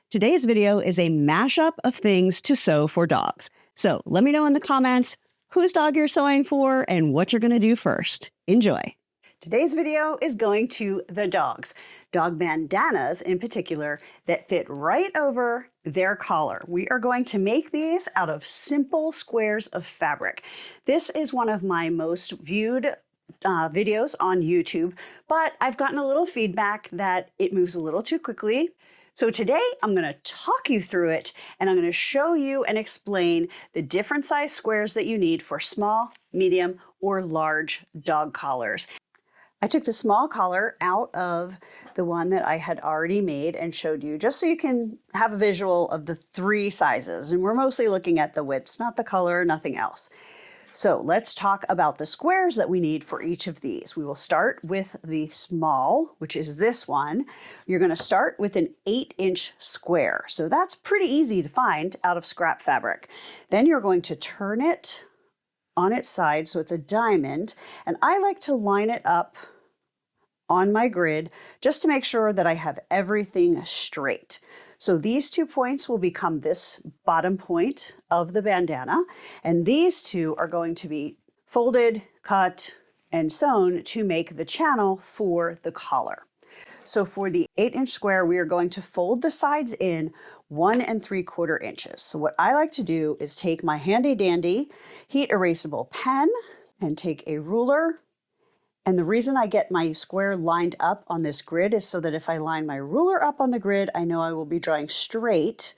Today's video is a mashup of things to sew for dogs. So let me know in the comments whose dog you're sewing for and what you're going to do first. Enjoy. Today's video is going to the dogs. Dog bandanas in particular that fit right over their collar. We are going to make these out of simple squares of fabric. This is one of my most viewed videos on YouTube, but I've gotten a little feedback that it moves a little too quickly. So today I'm going to talk you through it, and I'm going to show you and explain the different size squares that you need for small, medium, or large dog collars. I took the small collar out of the one that I had already made and showed you just so you can have a visual of the three sizes. And we're mostly looking at the widths, not the color, nothing else. So let's talk about the squares that we need for each of these. We will start with the small, which is this one. You're going to start with an 8-inch square. So that's pretty easy to find out of scrap fabric. Then you're going to turn it on its side so it's a diamond. And I like to line it up on my grid just to make sure that I have everything straight. So these 2 points will become this bottom point of the bandana, and these two are going to be folded, cut, and sewn to make the channel for the collar. So for the 8-inch square, we are going to fold the sides in 1 3/4 inches. So what I like to do is take my handy dandy heat erasable pen and take a ruler. And the reason I get my square lined up on this grid is so that if I line my ruler up on the grid, I know I will be drawing straight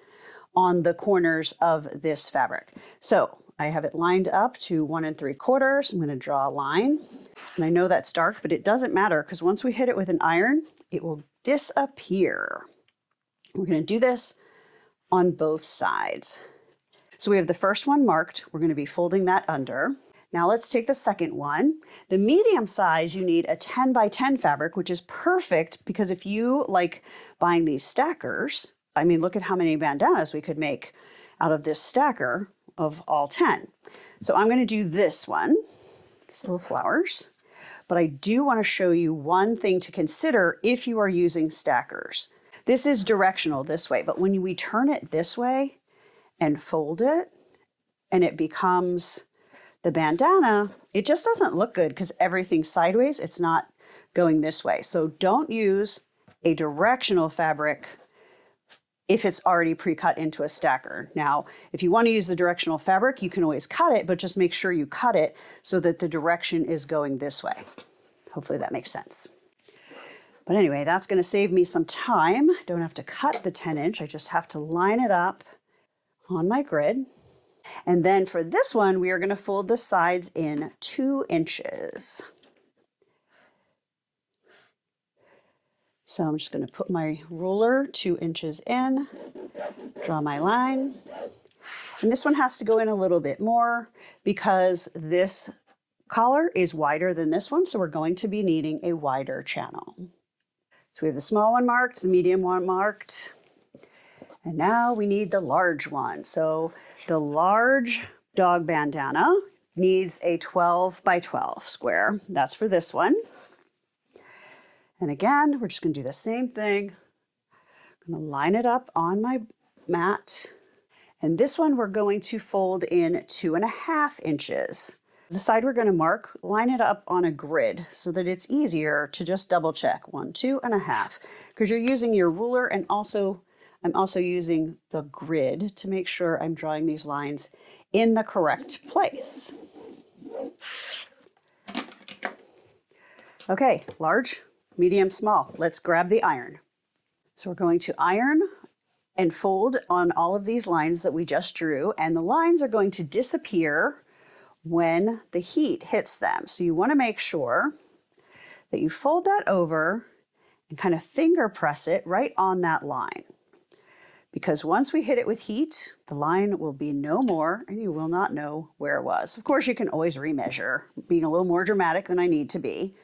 on the corners of this fabric. So I have it lined up to 1 3/4. I'm going to draw a line. And I know that's dark, but it doesn't matter because once we hit it with an iron, it will disappear. We're going to do this on both sides. So we have the first one marked. We're going to be folding that under. Now let's take the second one. The medium size, you need a 10 by 10 fabric, which is perfect because if you like buying these stackers, I mean, look at how many bandanas we could make out of this stacker of all 10. So I'm going to do this one, these little flowers, but I do want to show you one thing to consider if you are using stackers. This is directional this way, but when we turn it this way and fold it and it becomes the bandana, it just doesn't look good because everything's sideways. It's not going this way. So don't use a directional fabric if it's already pre-cut into a stacker. Now, if you want to use the directional fabric, you can always cut it, but just make sure you cut it so that the direction is going this way. Hopefully that makes sense. But anyway, that's going to save me some time. Don't have to cut the 10-inch. I just have to line it up on my grid. And then for this one, we are going to fold the sides in 2 inches. So I'm just going to put my ruler 2 inches in, draw my line. And this one has to go in a little bit more because this collar is wider than this one. So we're going to be needing a wider channel. So we have the small one marked, the medium one marked. And now we need the large one. So the large dog bandana needs a 12 by 12 square. That's for this one. And again, we're just going to do the same thing. I'm going to line it up on my mat. And this one we're going to fold in 2.5 inches. The side we're going to mark, line it up on a grid so that it's easier to just double check 1, 2.5, because you're using your ruler, and I'm also using the grid to make sure I'm drawing these lines in the correct place. Okay, large, medium, small. Let's grab the iron. So we're going to iron and fold on all of these lines that we just drew, and the lines are going to disappear when the heat hits them. So you want to make sure that you fold that over and kind of finger press it right on that line. Because once we hit it with heat, the line will be no more and you will not know where it was. Of course, you can always remeasure, being a little more dramatic than I need to be.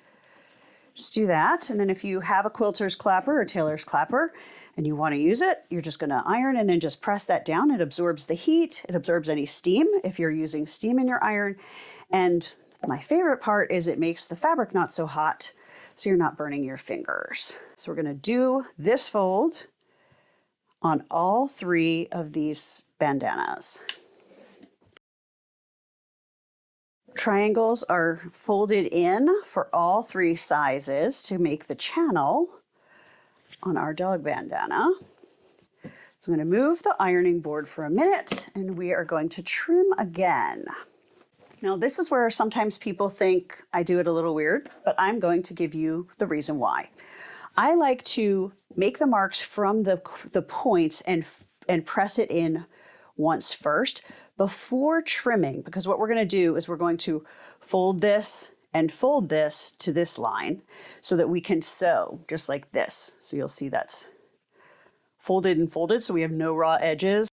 Just do that. And then if you have a quilter's clapper or tailor's clapper and you want to use it, you're just going to iron and then just press that down. It absorbs the heat. It absorbs any steam if you're using steam in your iron. And my favorite part is it makes the fabric not so hot, so you're not burning your fingers. So we're going to do this fold on all 3 of these bandanas. Triangles are folded in for all 3 sizes to make the channel on our dog bandana. So I'm going to move the ironing board for a minute and we are going to trim again. Now this is where sometimes people think I do it a little weird, but I'm going to give you the reason why. I like to make the marks from the points and press it in once first before trimming, because what we're going to do is we're going to fold this and fold this to this line so that we can sew just like this. So you'll see that's folded and folded, so we have no raw edges.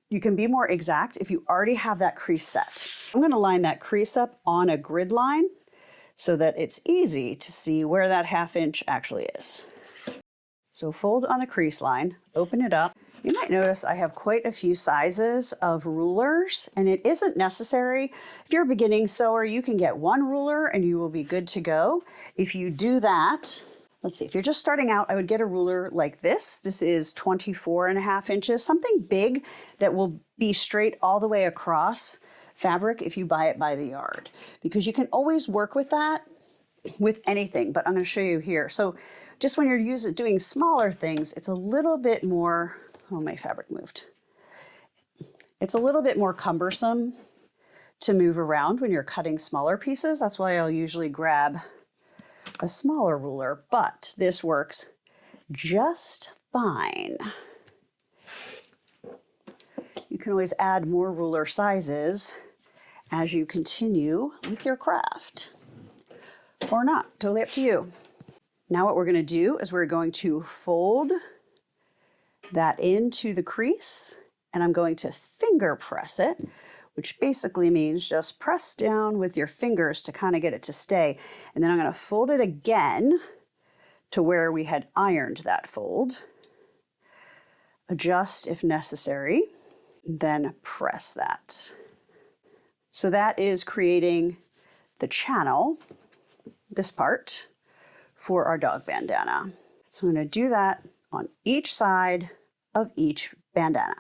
You can be more exact if you already have that crease set. I'm going to line that crease up on a grid line so that it's easy to see where that 1/2 inch actually is. So fold on the crease line, open it up. You might notice I have quite a few sizes of rulers, and it isn't necessary. If you're a beginning sewer, you can get 1 ruler and you will be good to go. If you do that, let's see, if you're just starting out, I would get a ruler like this. This is 24.5 inches, something big that will be straight all the way across fabric if you buy it by the yard, because you can always work with that with anything, but I'm going to show you here. So just when you're doing smaller things, it's a little bit more, oh, my fabric moved. It's a little bit more cumbersome to move around when you're cutting smaller pieces. That's why I'll usually grab a smaller ruler, but this works just fine. You can always add more ruler sizes as you continue with your craft, or not, totally up to you. Now what we're going to do is we're going to fold that into the crease, and I'm going to finger press it, which basically means just press down with your fingers to kind of get it to stay. And then I'm going to fold it again to where we had ironed that fold. Adjust if necessary, then press that. So that is creating the channel, this part, for our dog bandana. So I'm going to do that on each side of each bandana.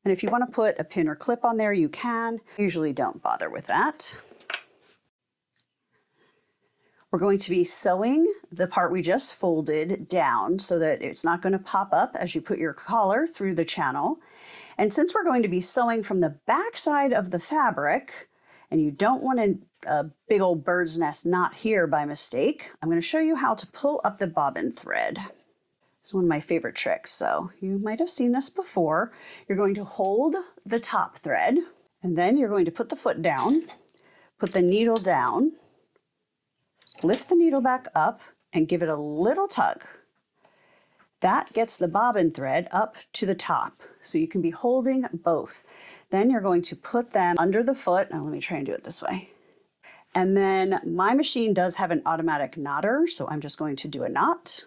And if you want to put a pin or clip on there, you can. Usually don't bother with that. We're going to be sewing the part we just folded down so that it's not going to pop up as you put your collar through the channel. And since we're going to be sewing from the back side of the fabric, and you don't want a big old bird's nest knot here by mistake, I'm going to show you how to pull up the bobbin thread. It's one of my favorite tricks, so you might have seen this before. You're going to hold the top thread, and then you're going to put the foot down, put the needle down, lift the needle back up, and give it a little tug. That gets the bobbin thread up to the top, so you can be holding both. Then you're going to put them under the foot. Now let me try and do it this way. And then my machine does have an automatic knotter, so I'm just going to do a knot.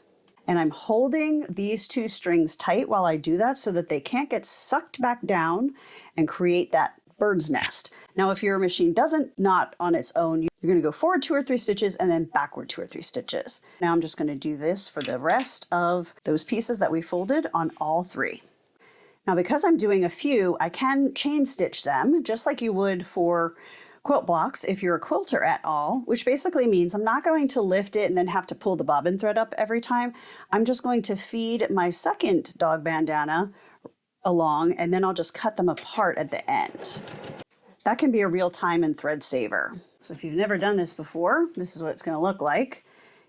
And I'm holding these 2 strings tight while I do that so that they can't get sucked back down and create that bird's nest. Now, if your machine doesn't knot on its own, you're going to go forward 2 or 3 stitches and then backward 2 or 3 stitches. Now I'm just going to do this for the rest of those pieces that we folded on all 3. Now, because I'm doing a few, I can chain stitch them just like you would for quilt blocks if you're a quilter at all, which basically means I'm not going to lift it and then have to pull the bobbin thread up every time. I'm just going to feed my second dog bandana along, and then I'll just cut them apart at the end. That can be a real time and thread saver. So if you've never done this before, this is what it's going to look like.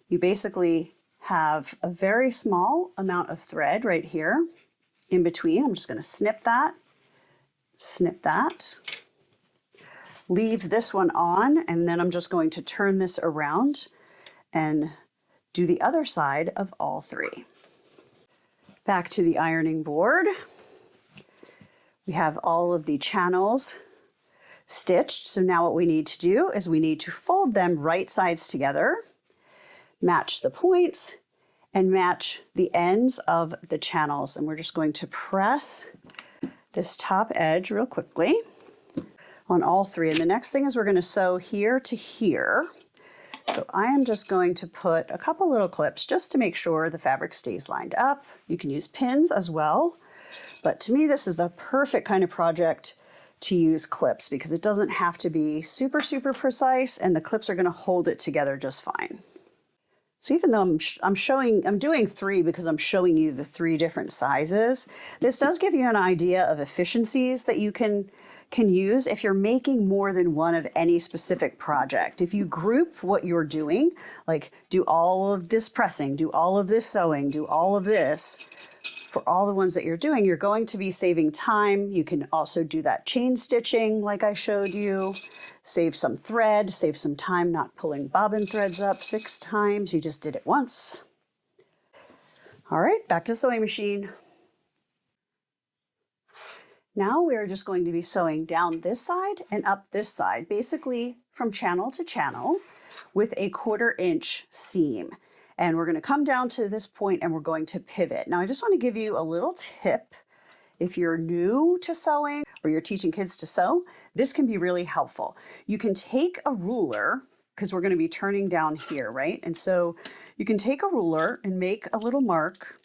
You basically have a very small amount of thread right here in between. I'm just going to snip that, leave this one on, and then I'm just going to turn this around and do the other side of all 3. Back to the ironing board. We have all of the channels stitched. So now what we need to do is we need to fold them right sides together, match the points, and match the ends of the channels. And we're just going to press this top edge real quickly on all 3. And the next thing is we're going to sew here to here. So I am just going to put a couple little clips just to make sure the fabric stays lined up. You can use pins as well But to me, this is the perfect kind of project to use clips because it doesn't have to be super, super precise, and the clips are going to hold it together just fine. So even though I'm doing 3 because I'm showing you the 3 different sizes, this does give you an idea of efficiencies that you can use if you're making more than one of any specific project. If you group what you're doing, like do all of this pressing, do all of this sewing, do all of this, for all the ones that you're doing, you're going to be saving time. You can also do that chain stitching like I showed you, save some thread, save some time not pulling bobbin threads up 6 times. You just did it once. All right, back to the sewing machine. Now we're just going to be sewing down this side and up this side, basically from channel to channel with a 1/4 inch seam. And we're going to come down to this point and we're going to pivot. Now I just want to give you a little tip. If you're new to sewing or you're teaching kids to sew, this can be really helpful. You can take a ruler, because we're going to be turning down here, right? And so you can take a ruler and make a little mark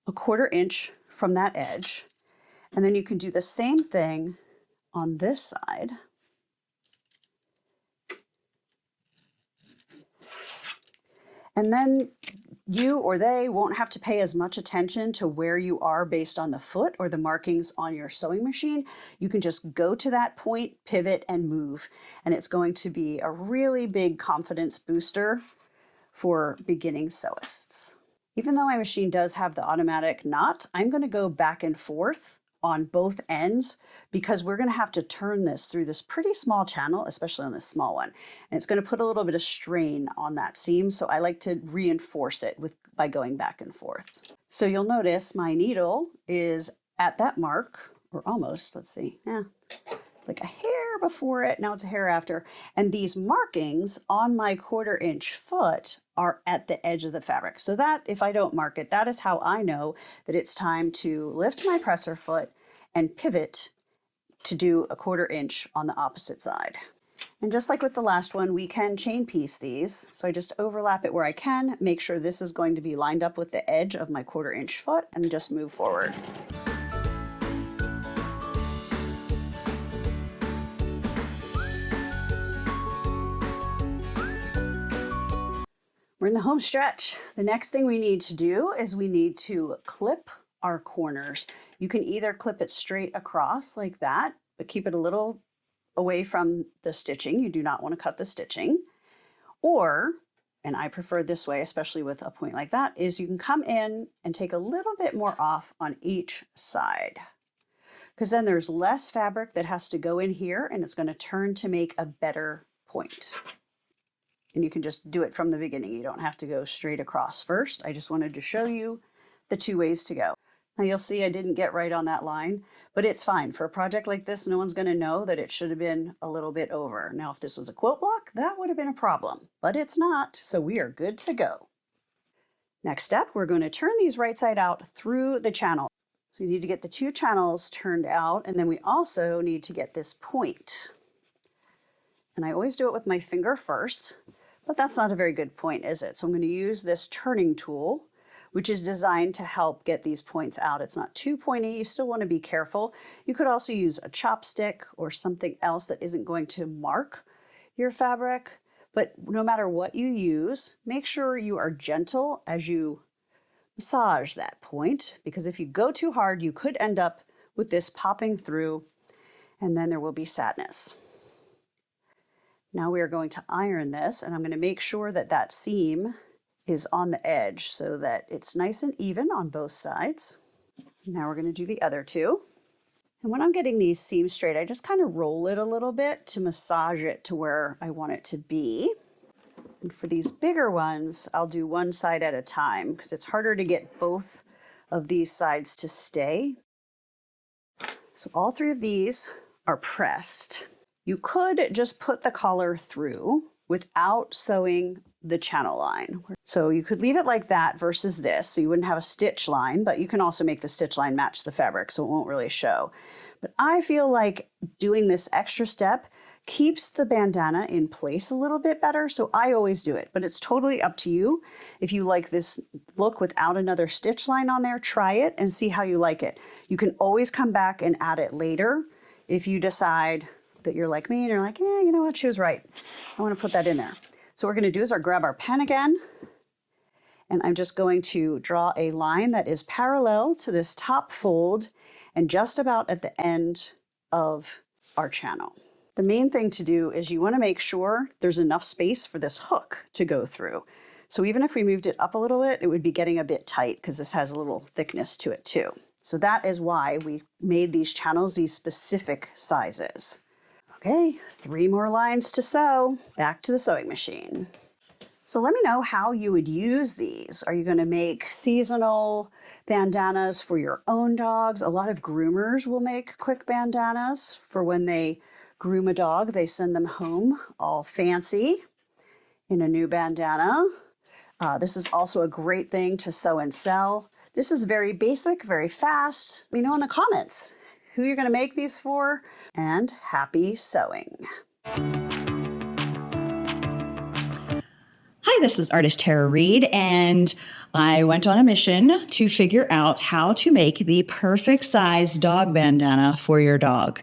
a 1/4 inch from that edge. And then you can do the same thing on this side. And then you or they won't have to pay as much attention to where you are based on the foot or the markings on your sewing machine. You can just go to that point, pivot, and move. And it's going to be a really big confidence booster for beginning sewists. Even though my machine does have the automatic knot, I'm going to go back and forth on both ends because we're going to have to turn this through this pretty small channel, especially on this small one. And it's going to put a little bit of strain on that seam. So I like to reinforce it by going back and forth. So you'll notice my needle is at that mark, or almost, let's see. Yeah, it's like a hair before it. Now it's a hair after. And these markings on my 1/4 inch foot are at the edge of the fabric. So that, if I don't mark it, that is how I know that it's time to lift my presser foot and pivot to do a 1/4 inch on the opposite side. And just like with the last one, we can chain piece these. So I just overlap it where I can, make sure this is going to be lined up with the edge of my 1/4 inch foot, and just move forward. We're in the home stretch. The next thing we need to do is we need to clip our corners. You can either clip it straight across like that, but keep it a little away from the stitching. You do not want to cut the stitching. Or, and I prefer this way, especially with a point like that, is you can come in and take a little bit more off on each side. Because then there's less fabric that has to go in here, and it's going to turn to make a better point. And you can just do it from the beginning. You don't have to go straight across first. I just wanted to show you the 2 ways to go. Now you'll see I didn't get right on that line, but it's fine. For a project like this, no one's going to know that it should have been a little bit over. Now, if this was a quilt block, that would have been a problem, but it's not, so we are good to go. Next step, we're going to turn these right side out through the channel. So you need to get the 2 channels turned out, and then we also need to get this point. And I always do it with my finger first. But that's not a very good point, is it? So I'm going to use this turning tool, which is designed to help get these points out. It's not too pointy. You still want to be careful. You could also use a chopstick or something else that isn't going to mark your fabric. But no matter what you use, make sure you are gentle as you massage that point, because if you go too hard, you could end up with this popping through, and then there will be sadness. Now we are going to iron this, and I'm going to make sure that that seam is on the edge so that it's nice and even on both sides. Now we're going to do the other 2. And when I'm getting these seams straight, I just kind of roll it a little bit to massage it to where I want it to be. And for these bigger ones, I'll do one side at a time because it's harder to get both of these sides to stay. So all 3 of these are pressed. You could just put the collar through without sewing the channel line. So you could leave it like that versus this, so you wouldn't have a stitch line, but you can also make the stitch line match the fabric so it won't really show. But I feel like doing this extra step keeps the bandana in place a little bit better. So I always do it, but it's totally up to you. If you like this look without another stitch line on there, try it and see how you like it. You can always come back and add it later if you decide that you're like me and you're like, yeah, you know what, she was right. I want to put that in there. So what we're going to do is grab our pen again, and I'm just going to draw a line that is parallel to this top fold and just about at the end of our channel. The main thing to do is you want to make sure there's enough space for this hook to go through. So even if we moved it up a little bit, it would be getting a bit tight because this has a little thickness to it too. So that is why we made these channels these specific sizes. Okay, 3 more lines to sew. Back to the sewing machine. So let me know how you would use these. Are you going to make seasonal bandanas for your own dogs? A lot of groomers will make quick bandanas for when they groom a dog. They send them home all fancy in a new bandana. This is also a great thing to sew and sell. This is very basic, very fast. Let me know in the comments who you're going to make these for, and happy sewing. Hi, this is artist Tara Reed, and I went on a mission to figure out how to make the perfect size dog bandana for your dog.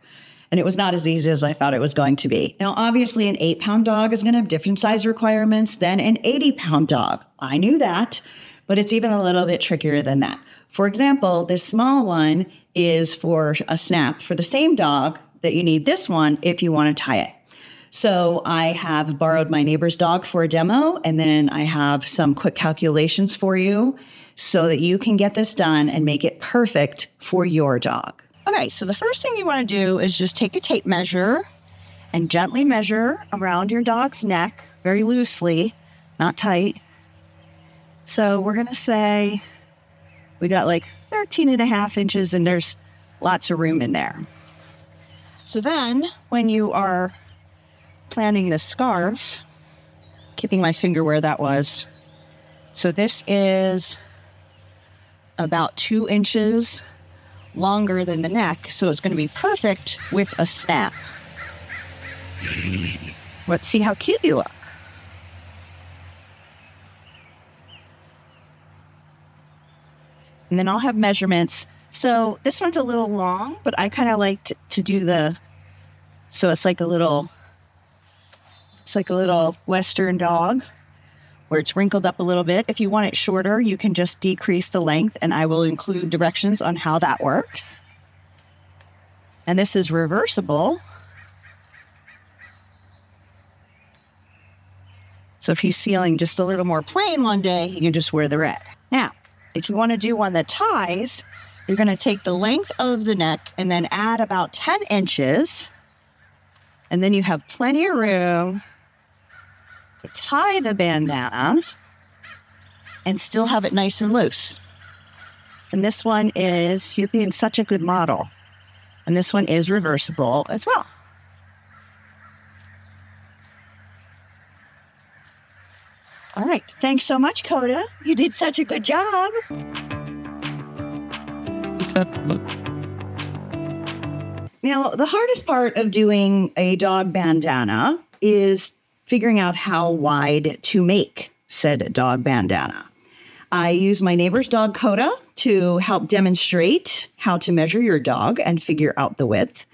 And it was not as easy as I thought it was going to be. Now, obviously, an 8-pound dog is going to have different size requirements than an 80-pound dog. I knew that, but it's even a little bit trickier than that. For example, this small one is for a snap for the same dog that you need this one if you want to tie it. So I have borrowed my neighbor's dog for a demo, and then I have some quick calculations for you so that you can get this done and make it perfect for your dog. Okay, so the first thing you want to do is just take a tape measure and gently measure around your dog's neck, very loosely, not tight. So we're going to say we got like 13.5 inches, and there's lots of room in there. So then when you are planning the scarves, keeping my finger where that was. So this is about 2 inches longer than the neck, so it's going to be perfect with a snap. Let's see how cute you look. And then I'll have measurements. So this one's a little long, but I kind of like to do so it's like a little Western dog where it's wrinkled up a little bit. If you want it shorter, you can just decrease the length, and I will include directions on how that works. And this is reversible. So if he's feeling just a little more plain one day, he can just wear the red. Now, if you want to do one that ties, you're going to take the length of the neck and then add about 10 inches. And then you have plenty of room to tie the bandana and still have it nice and loose. And this one is, you're being such a good model. And this one is reversible as well. All right. Thanks so much, Coda. You did such a good job. Now, the hardest part of doing a dog bandana is figuring out how wide to make said dog bandana. I use my neighbor's dog, Coda, to help demonstrate how to measure your dog and figure out the width.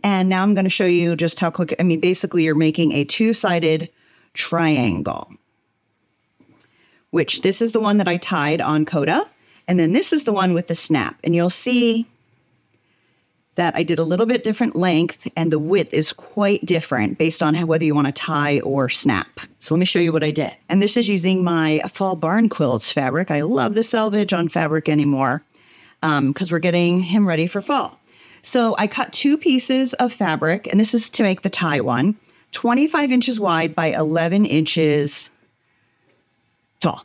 And now I'm going to show you just how quick, basically you're making a 2-sided triangle, which this is the one that I tied on Coda. And then this is the one with the snap. And you'll see that I did a little bit different length, and the width is quite different based on whether you want to tie or snap. So let me show you what I did. And this is using my fall barn quilts fabric. I love the selvage on fabric anymore because we're getting him ready for fall. So I cut 2 pieces of fabric, and this is to make the tie one, 25 inches wide by 11 inches tall.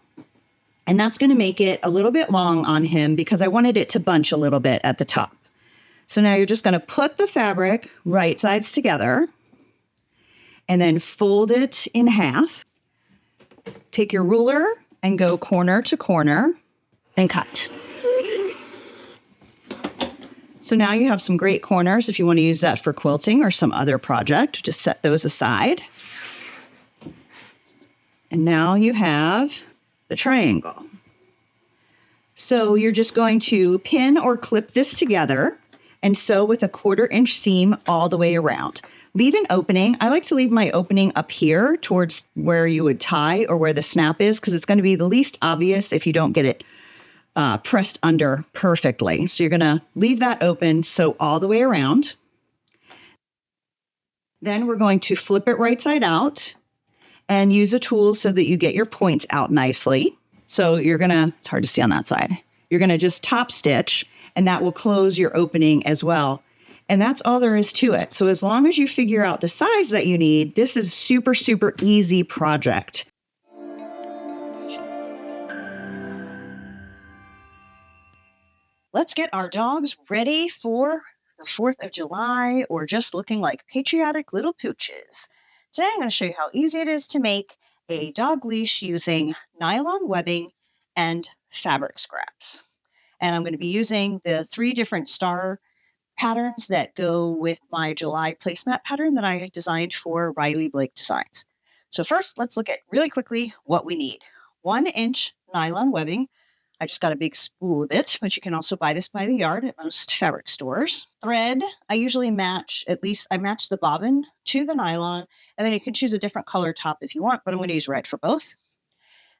And that's going to make it a little bit long on him because I wanted it to bunch a little bit at the top. So now you're just going to put the fabric right sides together and then fold it in half. Take your ruler and go corner to corner and cut. So now you have some great corners if you want to use that for quilting or some other project. Just set those aside. And now you have the triangle. So you're just going to pin or clip this together and sew with a 1/4 inch seam all the way around. Leave an opening. I like to leave my opening up here towards where you would tie or where the snap is, because it's going to be the least obvious if you don't get it pressed under perfectly. So you're going to leave that open, sew all the way around. Then we're going to flip it right side out and use a tool so that you get your points out nicely. So you're going to, it's hard to see on that side, you're going to just top stitch, and that will close your opening as well. And that's all there is to it. So as long as you figure out the size that you need, this is super, super easy project. Let's get our dogs ready for the 4th of July, or just looking like patriotic little pooches. Today I'm going to show you how easy it is to make a dog leash using nylon webbing and fabric scraps. And I'm going to be using the 3 different star patterns that go with my July placemat pattern that I designed for Riley Blake Designs. So first, let's look at really quickly what we need. 1 inch nylon webbing. I just got a big spool of it, but you can also buy this by the yard at most fabric stores. Thread, I usually match, I match the bobbin to the nylon, and then you can choose a different color top if you want, but I'm going to use red for both.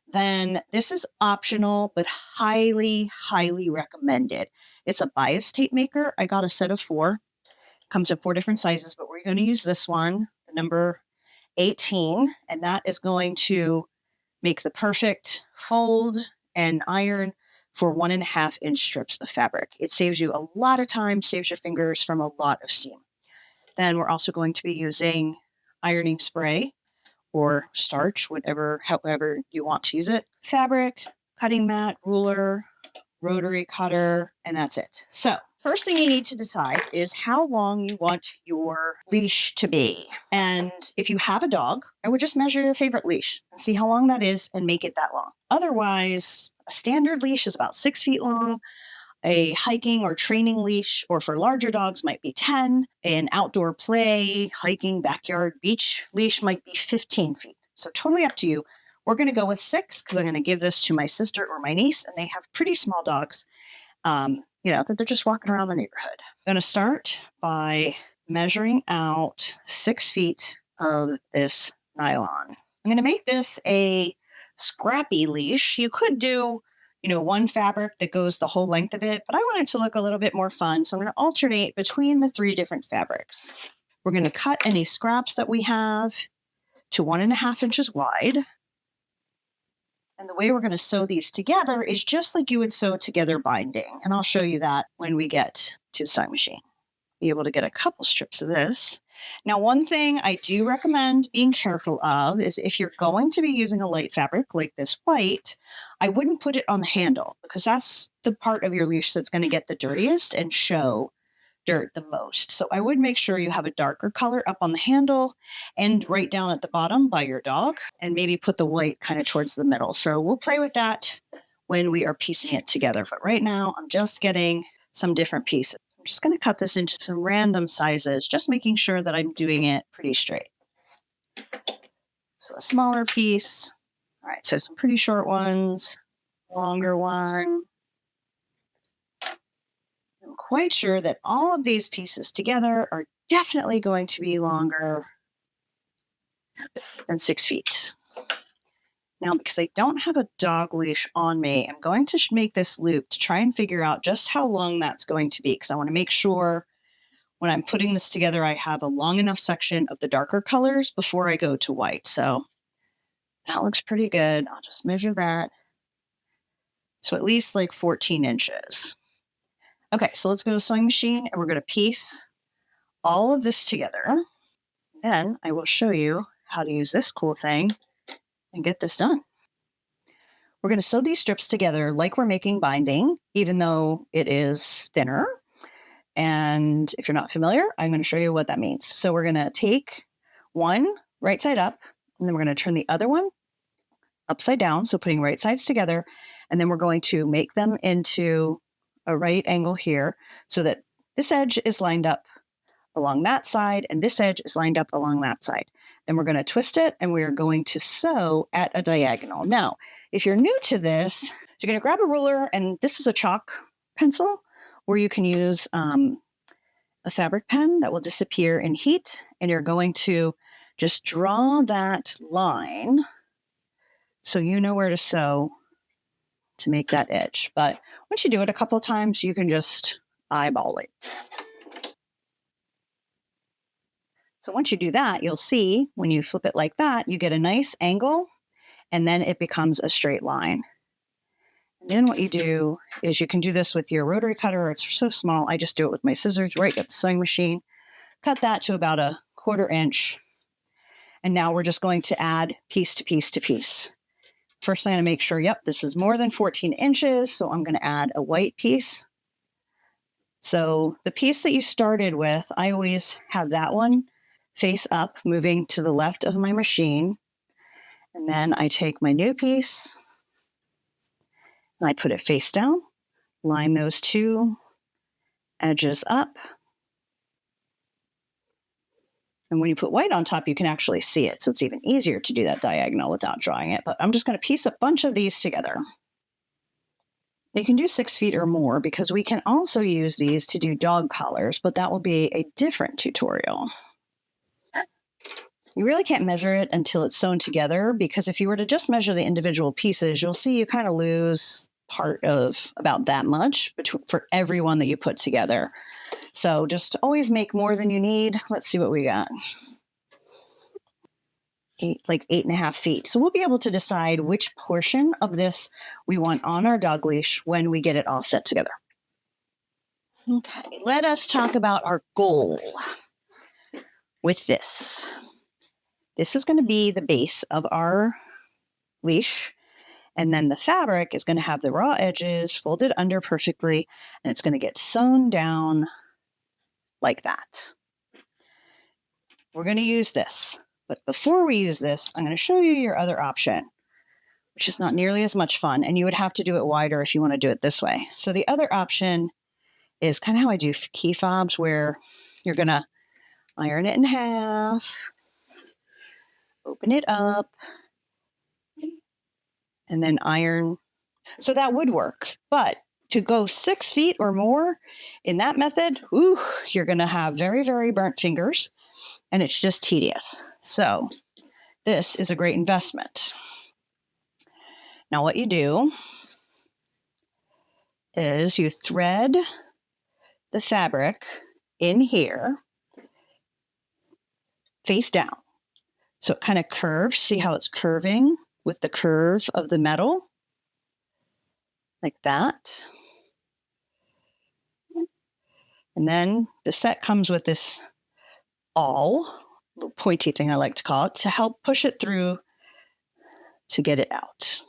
Then this is optional, but highly, highly recommended. It's a bias tape maker. I got a set of 4. It comes in 4 different sizes, but we're going to use this one, the number 18, and that is going to make the perfect fold and iron for 1.5 inch strips of fabric. It saves you a lot of time, saves your fingers from a lot of steam. Then we're also going to be using ironing spray or starch, however you want to use it. Fabric, cutting mat, ruler, rotary cutter, and that's it. So first thing you need to decide is how long you want your leash to be. And if you have a dog, I would just measure your favorite leash and see how long that is and make it that long. Otherwise, a standard leash is about 6 feet long. A hiking or training leash, or for larger dogs, might be 10. An outdoor play, hiking, backyard, beach leash might be 15 feet. So totally up to you. We're going to go with 6 because I'm going to give this to my sister or my niece, and they have pretty small dogs, that they're just walking around the neighborhood. I'm going to start by measuring out 6 feet of this nylon. I'm going to make this a scrappy leash. You could do one fabric that goes the whole length of it, but I want it to look a little bit more fun. So I'm going to alternate between the 3 different fabrics. We're going to cut any scraps that we have to 1.5 inches wide. And the way we're going to sew these together is just like you would sew together binding. And I'll show you that when we get to the sewing machine. Be able to get a couple strips of this. Now, one thing I do recommend being careful of is if you're going to be using a light fabric like this white, I wouldn't put it on the handle, because that's the part of your leash that's going to get the dirtiest and show dirt the most. So I would make sure you have a darker color up on the handle and right down at the bottom by your dog, and maybe put the white kind of towards the middle. So we'll play with that when we are piecing it together. But right now I'm just getting some different pieces. I'm just going to cut this into some random sizes, just making sure that I'm doing it pretty straight. So a smaller piece. All right, so some pretty short ones, longer one. I'm quite sure that all of these pieces together are definitely going to be longer than 6 feet. Now, because I don't have a dog leash on me, I'm going to make this loop to try and figure out just how long that's going to be, because I want to make sure when I'm putting this together, I have a long enough section of the darker colors before I go to white. So that looks pretty good. I'll just measure that. So at least like 14 inches. Okay, so let's go to the sewing machine and we're going to piece all of this together. Then I will show you how to use this cool thing and get this done. We're going to sew these strips together like we're making binding, even though it is thinner. And if you're not familiar, I'm going to show you what that means. So we're going to take one right side up, and then we're going to turn the other one upside down. So putting right sides together, and then we're going to make them into a right angle here so that this edge is lined up along that side, and this edge is lined up along that side. Then we're going to twist it, and we are going to sew at a diagonal. Now, if you're new to this, you're going to grab a ruler, and this is a chalk pencil, or you can use a fabric pen that will disappear in heat, and you're going to just draw that line so you know where to sew to make that edge. But once you do it a couple of times, you can just eyeball it. So once you do that, you'll see when you flip it like that, you get a nice angle, and then it becomes a straight line. And then what you do is you can do this with your rotary cutter. It's so small. I just do it with my scissors right at the sewing machine. Cut that to about a 1/4 inch. And now we're just going to add piece to piece to piece. First, I'm going to make sure, yep, this is more than 14 inches. So I'm going to add a white piece. So the piece that you started with, I always have that one face up, moving to the left of my machine. And then I take my new piece and I put it face down, line those two edges up. And when you put white on top, you can actually see it. So it's even easier to do that diagonal without drawing it. But I'm just going to piece a bunch of these together. You can do 6 feet or more because we can also use these to do dog collars, but that will be a different tutorial. You really can't measure it until it's sewn together, because if you were to just measure the individual pieces, you'll see you kind of lose part of about that much for every one that you put together. So just always make more than you need. Let's see what we got. Like 8.5 feet. So we'll be able to decide which portion of this we want on our dog leash when we get it all set together. Okay, let us talk about our goal with this. This is going to be the base of our leash, and then the fabric is going to have the raw edges folded under perfectly, and it's going to get sewn down like that. We're going to use this, but before we use this, I'm going to show you your other option, which is not nearly as much fun, and you would have to do it wider if you want to do it this way. So the other option is kind of how I do key fobs, where you're going to iron it in half, open it up, and then iron. So that would work. But to go 6 feet or more in that method, you're going to have very, very burnt fingers, and it's just tedious. So this is a great investment. Now what you do is you thread the fabric in here face down. So it kind of curves. See how it's curving with the curve of the metal? Like that. And then the set comes with this awl, little pointy thing I like to call it, to help push it through to get it out.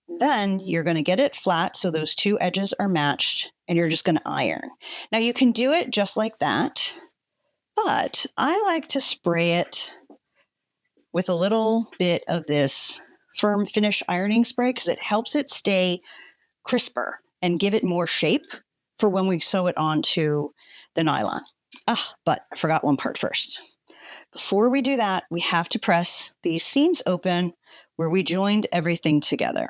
Then you're going to get it flat so those two edges are matched, and you're just going to iron. Now you can do it just like that, but I like to spray it with a little bit of this firm finish ironing spray because it helps it stay crisper and give it more shape for when we sew it onto the nylon. But I forgot one part first. Before we do that, we have to press these seams open where we joined everything together.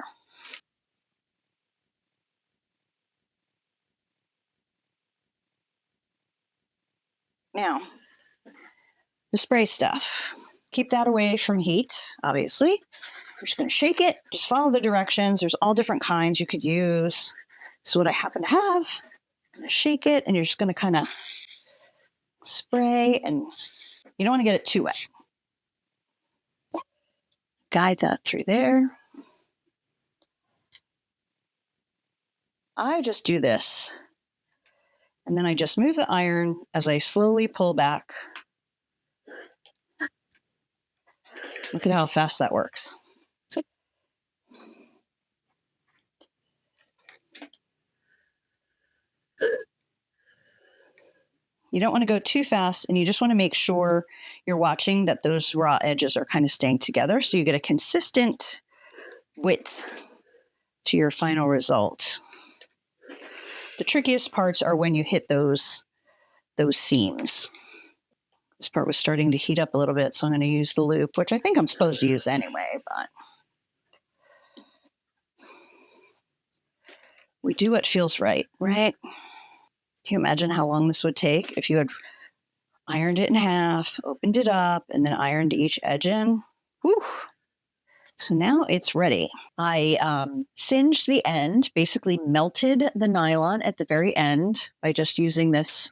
Now, the spray stuff. Keep that away from heat, obviously. We're just going to shake it. Just follow the directions. There's all different kinds you could use. So what I happen to have, I'm going to shake it, and you're just going to kind of spray, and you don't want to get it too wet. Guide that through there. I just do this, and then I just move the iron as I slowly pull back. Look at how fast that works. You don't want to go too fast, and you just want to make sure you're watching that those raw edges are kind of staying together so you get a consistent width to your final result. The trickiest parts are when you hit those seams. This part was starting to heat up a little bit, so I'm going to use the loop, which I think I'm supposed to use anyway, but we do what feels right, right? Can you imagine how long this would take if you had ironed it in half, opened it up, and then ironed each edge in? Whew. So now it's ready. I singed the end, basically melted the nylon at the very end by just using this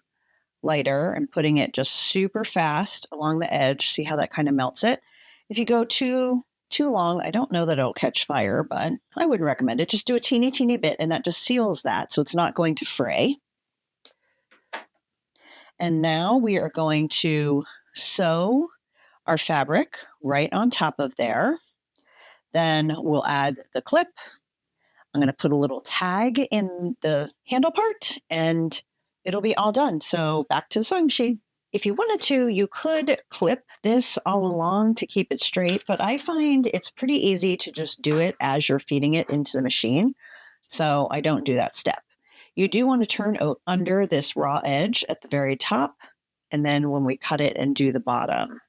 lighter and putting it just super fast along the edge. See how that kind of melts it? If you go too long, I don't know that it'll catch fire, but I wouldn't recommend it. Just do a teeny bit, and that just seals that, so it's not going to fray. And now we are going to sew our fabric right on top of there. Then we'll add the clip. I'm going to put a little tag in the handle part, and it'll be all done. So back to the sewing machine. If you wanted to, you could clip this all along to keep it straight, but I find it's pretty easy to just do it as you're feeding it into the machine. So I don't do that step. You do want to turn under this raw edge at the very top, and then when we cut it and do the bottom,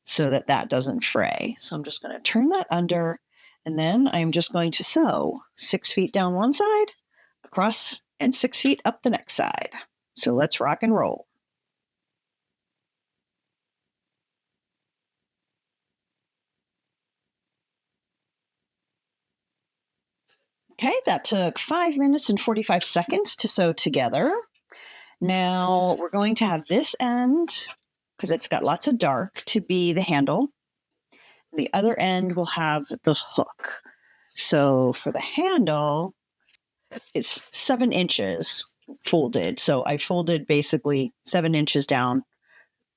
so that that doesn't fray. So I'm just going to turn that under, and then I'm just going to sew 6 feet down one side, across, and 6 feet up the next side. So let's rock and roll. Okay, that took 5 minutes and 45 seconds to sew together. Now we're going to have this end, because it's got lots of dark, to be the handle. The other end will have the hook. So for the handle, it's 7 inches folded. So I folded basically 7 inches down,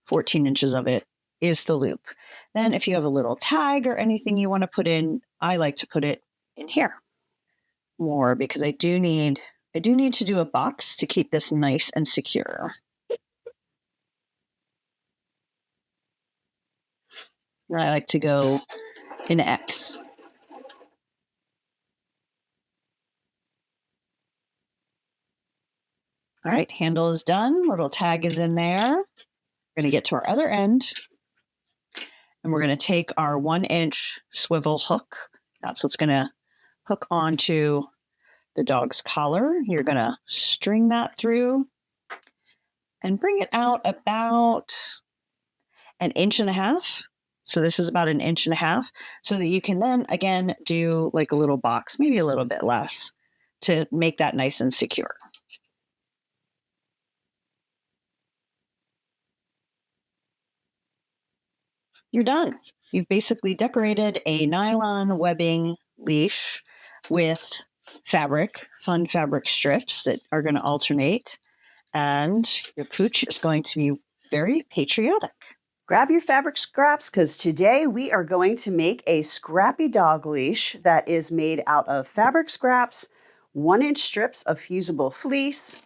14 inches of it is the loop. Then if you have a little tag or anything you want to put in, I like to put it in here more, because I do need to do a box to keep this nice and secure. I like to go in X. All right, handle is done. Little tag is in there. We're going to get to our other end, and we're going to take our 1-inch swivel hook. That's what's going to hook onto the dog's collar. You're going to string that through and bring it out about 1.5 inches. So this is about 1.5 inches, so that you can then again do like a little box, maybe a little bit less, to make that nice and secure. You're done. You've basically decorated a nylon webbing leash with fabric, fun fabric strips that are going to alternate, and your pooch is going to be very patriotic. Grab your fabric scraps, because today we are going to make a scrappy dog leash that is made out of fabric scraps, 1-inch strips of fusible fleece,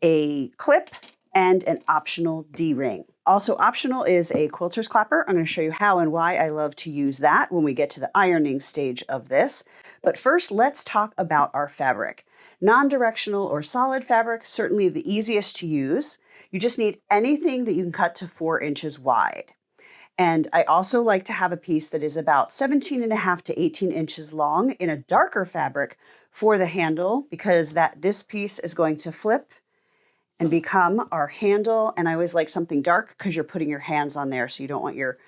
a clip, and an optional D-ring. Also optional is a quilter's clapper. I'm going to show you how and why I love to use that when we get to the ironing stage of this. But first, let's talk about our fabric. Non-directional or solid fabric, certainly the easiest to use. You just need anything that you can cut to 4 inches wide. And I also like to have a piece that is about 17.5 to 18 inches long in a darker fabric for the handle, because this piece is going to flip and become our handle. And I always like something dark because you're putting your hands on there, so you don't want your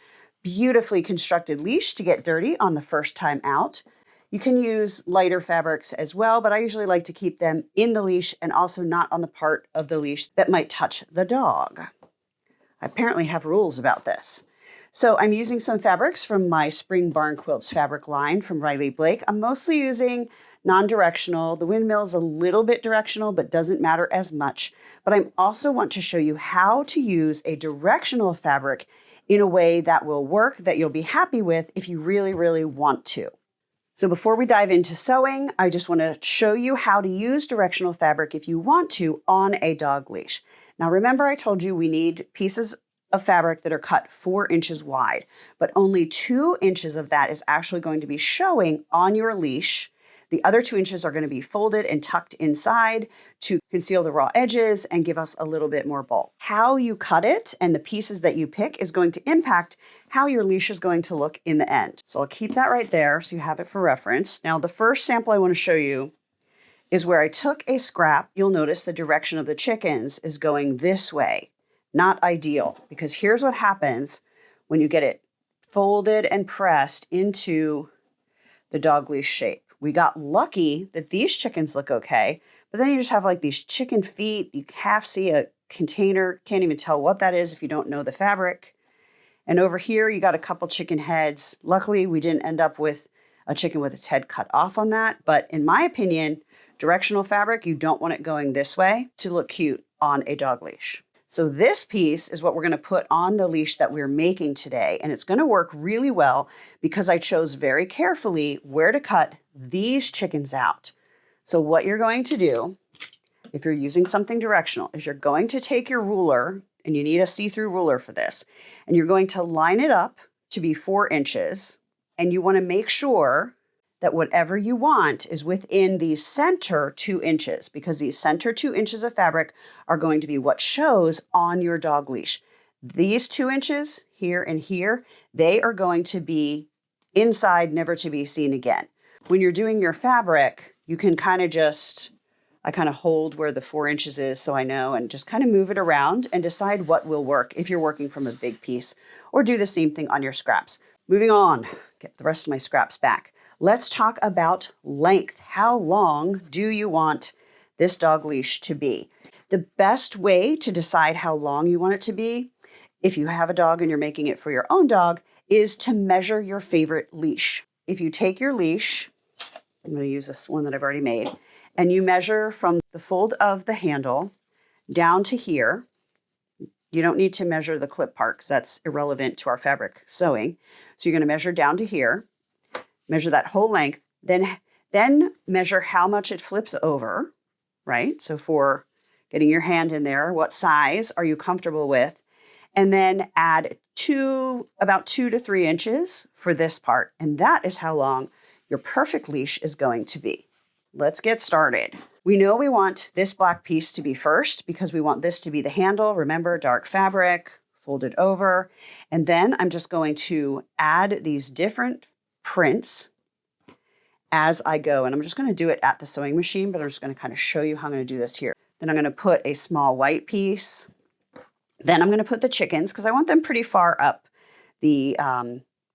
beautifully constructed leash to get dirty on the first time out. You can use lighter fabrics as well, but I usually like to keep them in the leash and also not on the part of the leash that might touch the dog. I apparently have rules about this. So I'm using some fabrics from my Spring Barn Quilts fabric line from Riley Blake. I'm mostly using non-directional. The windmill is a little bit directional, but doesn't matter as much. But I also want to show you how to use a directional fabric in a way that will work, that you'll be happy with if you really, really want to. So before we dive into sewing, I just want to show you how to use directional fabric if you want to on a dog leash. Now remember, I told you we need pieces of fabric that are cut 4 inches wide, but only 2 inches of that is actually going to be showing on your leash. The other 2 inches are going to be folded and tucked inside to conceal the raw edges and give us a little bit more bulk. How you cut it and the pieces that you pick is going to impact how your leash is going to look in the end. So I'll keep that right there so you have it for reference. Now, the first sample I want to show you is where I took a scrap. You'll notice the direction of the chickens is going this way. Not ideal, because here's what happens when you get it folded and pressed into the dog leash shape. We got lucky that these chickens look okay, but then you just have like these chicken feet. You half see a container, can't even tell what that is if you don't know the fabric. And over here, you got a couple chicken heads. Luckily, we didn't end up with a chicken with its head cut off on that. But in my opinion, directional fabric, you don't want it going this way to look cute on a dog leash. So this piece is what we're going to put on the leash that we're making today. And it's going to work really well because I chose very carefully where to cut these chickens out. So what you're going to do, if you're using something directional, is you're going to take your ruler, and you need a see-through ruler for this, and you're going to line it up to be 4 inches. And you want to make sure that whatever you want is within the center 2 inches, because these center 2 inches of fabric are going to be what shows on your dog leash. These 2 inches here and here, they are going to be inside, never to be seen again. When you're doing your fabric, you can kind of just, I kind of hold where the 4 inches is so I know, and just kind of move it around and decide what will work if you're working from a big piece, or do the same thing on your scraps. Moving on, get the rest of my scraps back. Let's talk about length. How long do you want this dog leash to be? The best way to decide how long you want it to be, if you have a dog and you're making it for your own dog, is to measure your favorite leash. If you take your leash, I'm going to use this one that I've already made, and you measure from the fold of the handle down to here. You don't need to measure the clip part because that's irrelevant to our fabric sewing. So you're going to measure down to here. Measure that whole length, then measure how much it flips over, right? So for getting your hand in there, what size are you comfortable with? And then add about 2 to 3 inches for this part. And that is how long your perfect leash is going to be. Let's get started. We know we want this black piece to be first because we want this to be the handle. Remember, dark fabric, folded over. And then I'm just going to add these different prints as I go. And I'm just going to do it at the sewing machine, but I'm just going to kind of show you how I'm going to do this here. Then I'm going to put a small white piece. Then I'm going to put the chickens because I want them pretty far up the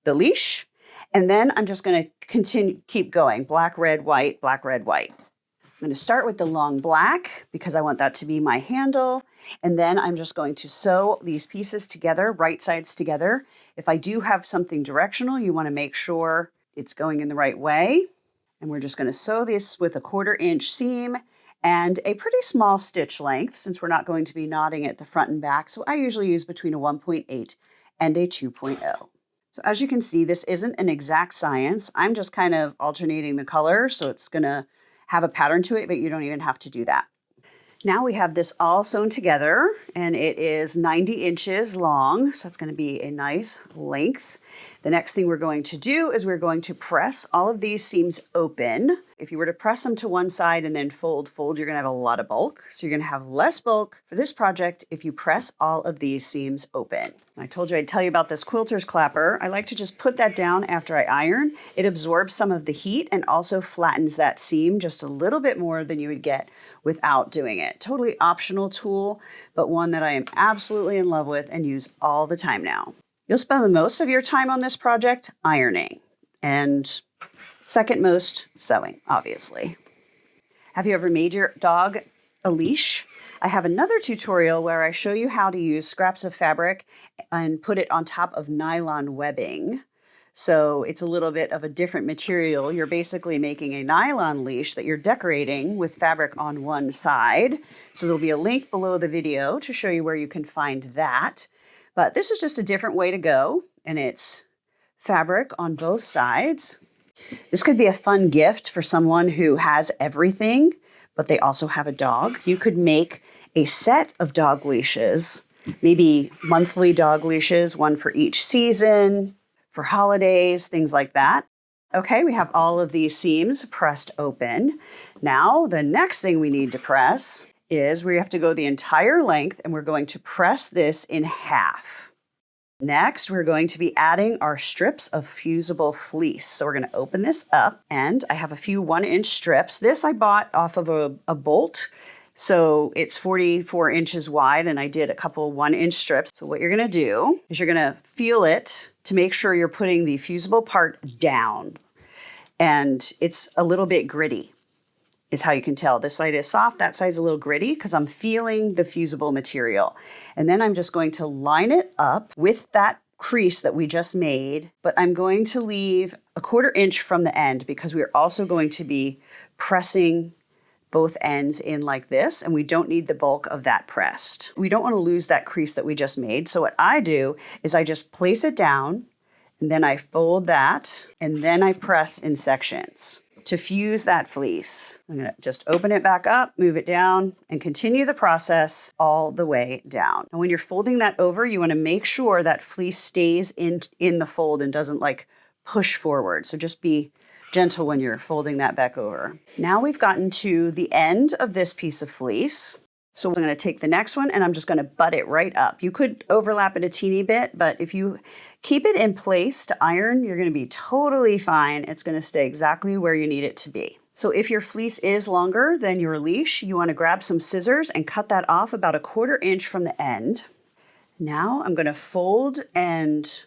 leash. And then I'm just going to keep going. Black, red, white, black, red, white. I'm going to start with the long black because I want that to be my handle. And then I'm just going to sew these pieces together, right sides together. If I do have something directional, you want to make sure it's going in the right way. And we're just going to sew this with a 1/4 inch seam and a pretty small stitch length since we're not going to be knotting at the front and back. So I usually use between a 1.8 and a 2.0. So as you can see, this isn't an exact science. I'm just kind of alternating the colors, so it's going to have a pattern to it, but you don't even have to do that. Now we have this all sewn together, and it is 90 inches long, so that's going to be a nice length. The next thing we're going to do is we're going to press all of these seams open. If you were to press them to one side and then fold, you're going to have a lot of bulk. So you're going to have less bulk for this project if you press all of these seams open. I told you I'd tell you about this quilter's clapper. I like to just put that down after I iron. It absorbs some of the heat and also flattens that seam just a little bit more than you would get without doing it. Totally optional tool, but one that I am absolutely in love with and use all the time now. You'll spend the most of your time on this project ironing and second most sewing, obviously. Have you ever made your dog a leash? I have another tutorial where I show you how to use scraps of fabric and put it on top of nylon webbing. So it's a little bit of a different material. You're basically making a nylon leash that you're decorating with fabric on one side. So there'll be a link below the video to show you where you can find that. But this is just a different way to go, and it's fabric on both sides. This could be a fun gift for someone who has everything, but they also have a dog. You could make a set of dog leashes, maybe monthly dog leashes, one for each season, for holidays, things like that. Okay, we have all of these seams pressed open. Now, the next thing we need to press is we have to go the entire length, and we're going to press this in half. Next, we're going to be adding our strips of fusible fleece. So we're going to open this up, and I have a few 1-inch strips. This I bought off of a bolt. So it's 44 inches wide, and I did a couple 1-inch strips. So what you're going to do is you're going to feel it to make sure you're putting the fusible part down. And it's a little bit gritty, is how you can tell. This side is soft, that side's a little gritty, because I'm feeling the fusible material. And then I'm just going to line it up with that crease that we just made, but I'm going to leave a 1/4 inch from the end, because we're also going to be pressing both ends in like this, and we don't need the bulk of that pressed. We don't want to lose that crease that we just made. So what I do is I just place it down, and then I fold that, and then I press in sections to fuse that fleece. I'm going to just open it back up, move it down, and continue the process all the way down. And when you're folding that over, you want to make sure that fleece stays in the fold and doesn't like push forward. So just be gentle when you're folding that back over. Now we've gotten to the end of this piece of fleece. So I'm going to take the next one, and I'm just going to butt it right up. You could overlap it a teeny bit, but if you keep it in place to iron, you're going to be totally fine. It's going to stay exactly where you need it to be. So if your fleece is longer than your leash, you want to grab some scissors and cut that off about a 1/4 inch from the end. Now I'm going to fold and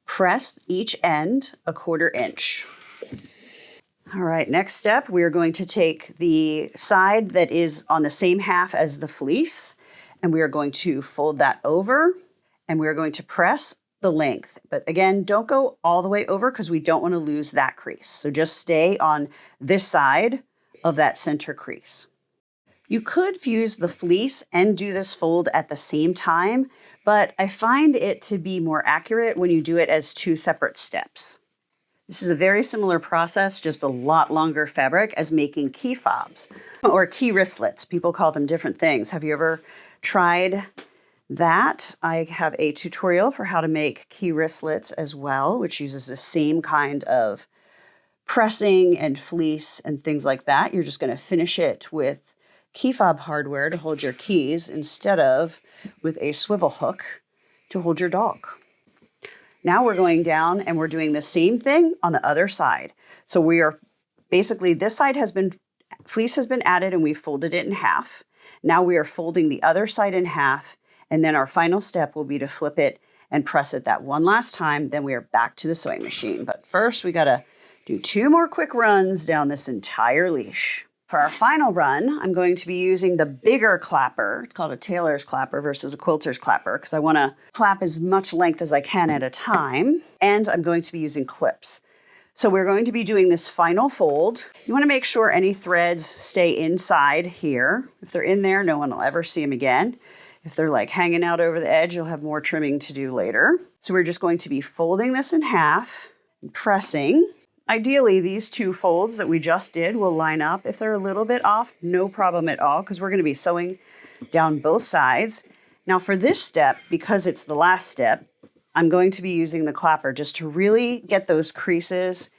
press each end a 1/4 inch. All right, next step, we are going to take the side that is on the same half as the fleece, and we are going to fold that over, and we are going to press the length. But again, don't go all the way over, because we don't want to lose that crease. So just stay on this side of that center crease. You could fuse the fleece and do this fold at the same time, but I find it to be more accurate when you do it as 2 separate steps. This is a very similar process, just a lot longer fabric, as making key fobs or key wristlets. People call them different things. Have you ever tried that? I have a tutorial for how to make key wristlets as well, which uses the same kind of pressing and fleece and things like that. You're just going to finish it with key fob hardware to hold your keys instead of with a swivel hook to hold your dog. Now we're going down and we're doing the same thing on the other side. So we are basically, this side fleece has been added and we folded it in half. Now we are folding the other side in half, and then our final step will be to flip it and press it that one last time. Then we are back to the sewing machine. But first we gotta do 2 more quick runs down this entire leash. For our final run, I'm going to be using the bigger clapper. It's called a tailor's clapper versus a quilter's clapper, because I want to clap as much length as I can at a time. And I'm going to be using clips. So we're going to be doing this final fold. You want to make sure any threads stay inside here. If they're in there, no one will ever see them again. If they're like hanging out over the edge, you'll have more trimming to do later. So we're just going to be folding this in half and pressing. Ideally, these 2 folds that we just did will line up. If they're a little bit off, no problem at all, because we're going to be sewing down both sides. Now for this step, because it's the last step, I'm going to be using the clapper just to really get those creases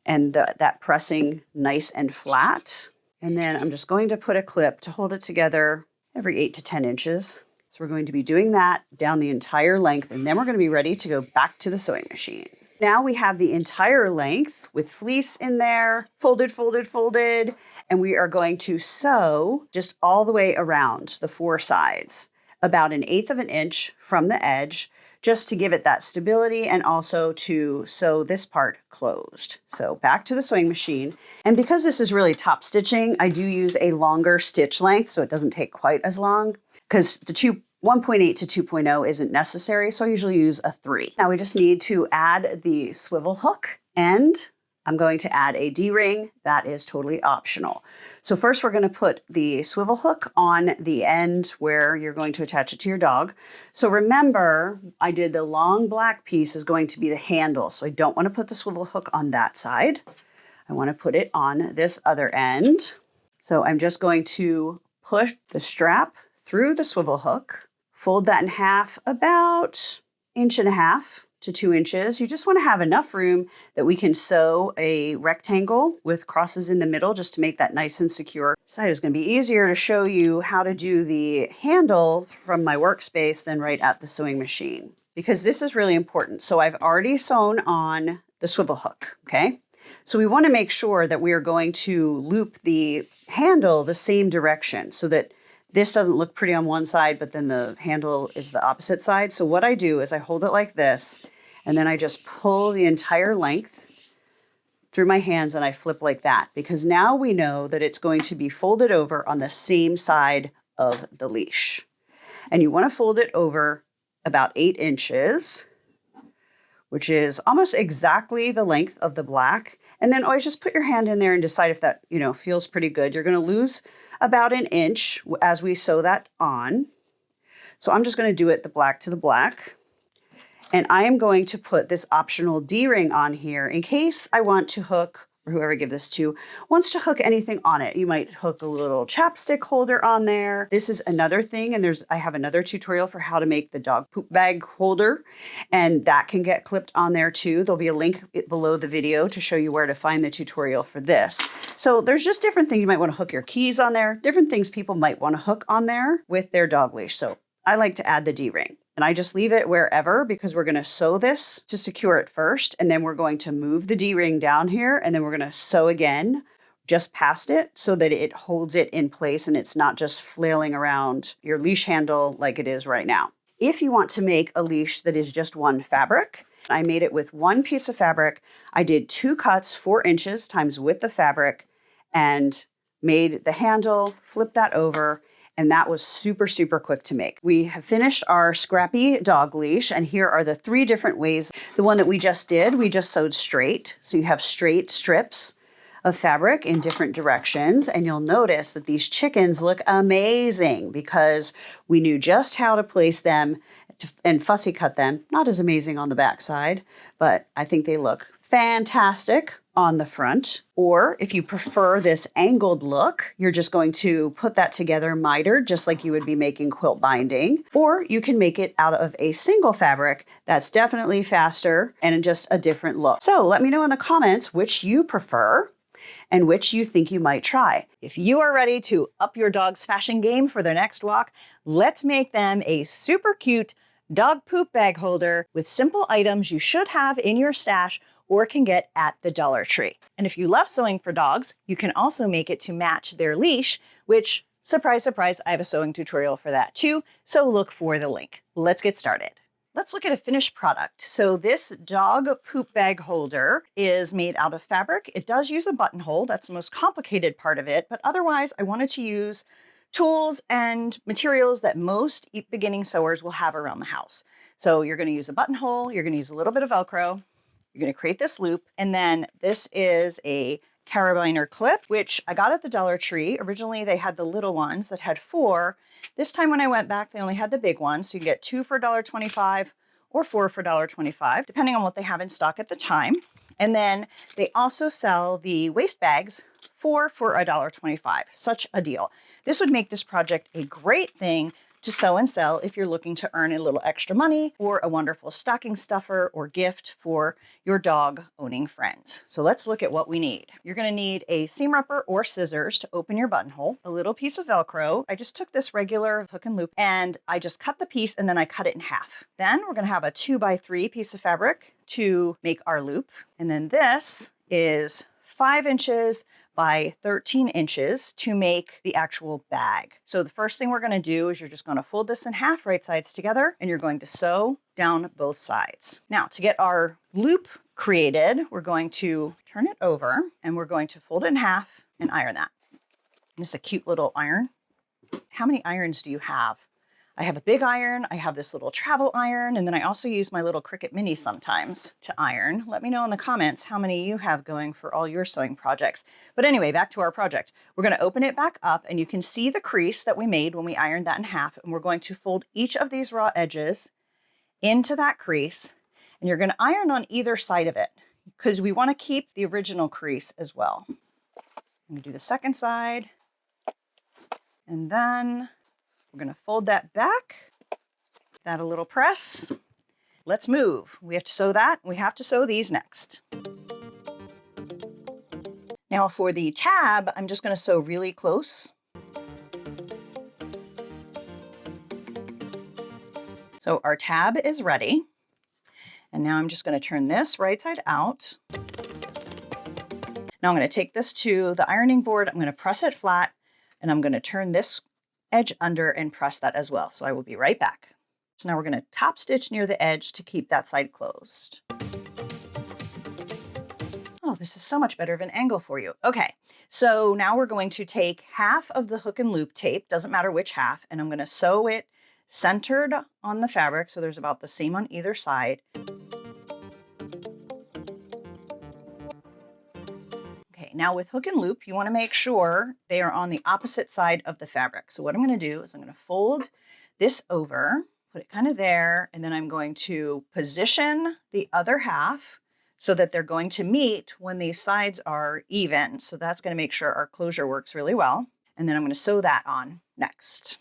and that pressing nice and flat. And then I'm just going to put a clip to hold it together every 8 to 10 inches. So we're going to be doing that down the entire length, and then we're going to be ready to go back to the sewing machine. Now we have the entire length with fleece in there, folded, folded, folded, and we are going to sew just all the way around the 4 sides, about 1/8 of an inch from the edge, just to give it that stability and also to sew this part closed. So back to the sewing machine. And because this is really top stitching, I do use a longer stitch length so it doesn't take quite as long, because the 1.8 to 2.0 isn't necessary, so I usually use a 3. Now we just need to add the swivel hook, and I'm going to add a D-ring. That is totally optional. So first we're going to put the swivel hook on the end where you're going to attach it to your dog. So remember, I did the long black piece is going to be the handle, so I don't want to put the swivel hook on that side. I want to put it on this other end. So I'm just going to push the strap through the swivel hook, fold that in half, about 1.5 inches, to 2 inches. You just want to have enough room that we can sew a rectangle with crosses in the middle just to make that nice and secure. So it's going to be easier to show you how to do the handle from my workspace than right at the sewing machine, because this is really important. So I've already sewn on the swivel hook, okay? So we want to make sure that we are going to loop the handle the same direction so that this doesn't look pretty on one side, but then the handle is the opposite side. So what I do is I hold it like this, and then I just pull the entire length through my hands and I flip like that, because now we know that it's going to be folded over on the same side of the leash. And you want to fold it over about 8 inches, which is almost exactly the length of the black. And then always just put your hand in there and decide if that, feels pretty good. You're going to lose about an inch as we sew that on. So I'm just going to do it the black to the black. And I am going to put this optional D-ring on here in case I want to hook, or whoever I give this to, wants to hook anything on it. You might hook a little chapstick holder on there. This is another thing, and I have another tutorial for how to make the dog poop bag holder, and that can get clipped on there too. There'll be a link below the video to show you where to find the tutorial for this. So there's just different things. You might want to hook your keys on there, different things people might want to hook on there with their dog leash. So I like to add the D-ring. And I just leave it wherever because we're going to sew this to secure it first. And then we're going to move the D-ring down here. And then we're going to sew again just past it so that it holds it in place and it's not just flailing around your leash handle like it is right now. If you want to make a leash that is just one fabric, I made it with one piece of fabric. I did 2 cuts, 4 inches times width of fabric, and made the handle, flipped that over, and that was super, super quick to make. We have finished our scrappy dog leash, and here are the 3 different ways. The one that we just did, we just sewed straight. So you have straight strips of fabric in different directions, and you'll notice that these chickens look amazing because we knew just how to place them and fussy cut them. Not as amazing on the back side, but I think they look fantastic on the front. Or if you prefer this angled look, you're just going to put that together mitered, just like you would be making quilt binding. Or you can make it out of a single fabric. That's definitely faster and just a different look. So let me know in the comments which you prefer and which you think you might try. If you are ready to up your dog's fashion game for their next walk, let's make them a super cute dog poop bag holder with simple items you should have in your stash or can get at the Dollar Tree. And if you love sewing for dogs, you can also make it to match their leash, which, surprise, surprise, I have a sewing tutorial for that too, so look for the link. Let's get started. Let's look at a finished product. So this dog poop bag holder is made out of fabric. It does use a buttonhole. That's the most complicated part of it, but otherwise I wanted to use tools and materials that most beginning sewers will have around the house. So you're going to use a buttonhole, you're going to use a little bit of Velcro, you're going to create this loop, and then this is a carabiner clip, which I got at the Dollar Tree. Originally, they had the little ones that had 4. This time when I went back, they only had the big ones. So you can get 2 for $1.25 or 4 for $1.25, depending on what they have in stock at the time. And then they also sell the waist bags for $1.25. Such a deal. This would make this project a great thing to sew and sell if you're looking to earn a little extra money or a wonderful stocking stuffer or gift for your dog owning friends. So let's look at what we need. You're going to need a seam ripper or scissors to open your buttonhole, a little piece of Velcro. I just took this regular hook and loop and I just cut the piece and then I cut it in half. Then we're going to have a 2x3 piece of fabric to make our loop. And then this is 5 inches by 13 inches to make the actual bag. So the first thing we're going to do is you're just going to fold this in half, right sides together, and you're going to sew down both sides. Now, to get our loop created, we're going to turn it over and we're going to fold it in half and iron that. And it's a cute little iron. How many irons do you have? I have a big iron, I have this little travel iron, and then I also use my little Cricut Mini sometimes to iron. Let me know in the comments how many you have going for all your sewing projects. But anyway, back to our project. We're going to open it back up and you can see the crease that we made when we ironed that in half. And we're going to fold each of these raw edges into that crease. And you're going to iron on either side of it because we want to keep the original crease as well. I'm going to do the second side. And then we're going to fold that back, that a little press, let's move. We have to sew that. We have to sew these next. Now for the tab, I'm just going to sew really close. So our tab is ready. And now I'm just going to turn this right side out. Now I'm going to take this to the ironing board. I'm going to press it flat, and I'm going to turn this edge under and press that as well. So I will be right back. So now we're going to top stitch near the edge to keep that side closed. Oh, this is so much better of an angle for you. Okay, so now we're going to take half of the hook and loop tape, doesn't matter which half, and I'm going to sew it centered on the fabric, so there's about the same on either side. Okay, now with hook and loop, you want to make sure they are on the opposite side of the fabric. So what I'm going to do is I'm going to fold this over, put it kind of there, and then I'm going to position the other half so that they're going to meet when these sides are even. So that's going to make sure our closure works really well. And then I'm going to sew that on next.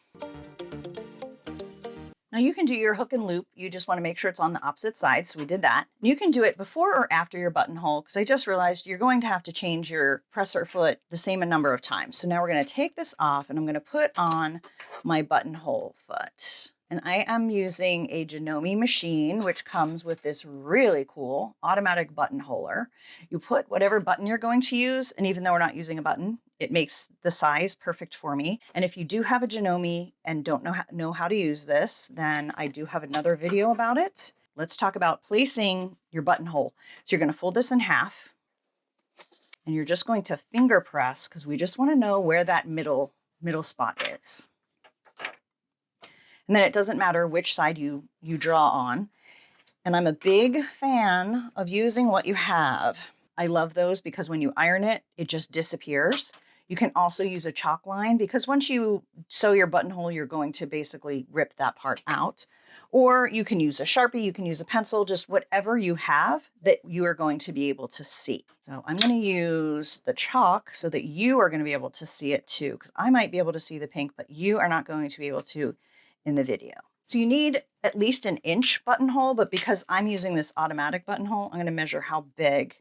Now you can do your hook and loop. You just want to make sure it's on the opposite side. So we did that. You can do it before or after your buttonhole, because I just realized you're going to have to change your presser foot the same number of times. So now we're going to take this off and I'm going to put on my buttonhole foot. And I am using a Janome machine, which comes with this really cool automatic buttonholer. You put whatever button you're going to use, and even though we're not using a button, it makes the size perfect for me. And if you do have a Janome and don't know how to use this, then I do have another video about it. Let's talk about placing your buttonhole. So you're going to fold this in half, and you're just going to finger press, because we just want to know where that middle spot is. And then it doesn't matter which side you draw on. And I'm a big fan of using what you have. I love those because when you iron it, it just disappears. You can also use a chalk line, because once you sew your buttonhole, you're going to basically rip that part out. Or you can use a Sharpie, you can use a pencil, just whatever you have that you are going to be able to see. So I'm going to use the chalk so that you are going to be able to see it too, because I might be able to see the pink, but you are not going to be able to in the video. So you need at least an inch buttonhole, but because I'm using this automatic buttonhole, I'm going to measure how big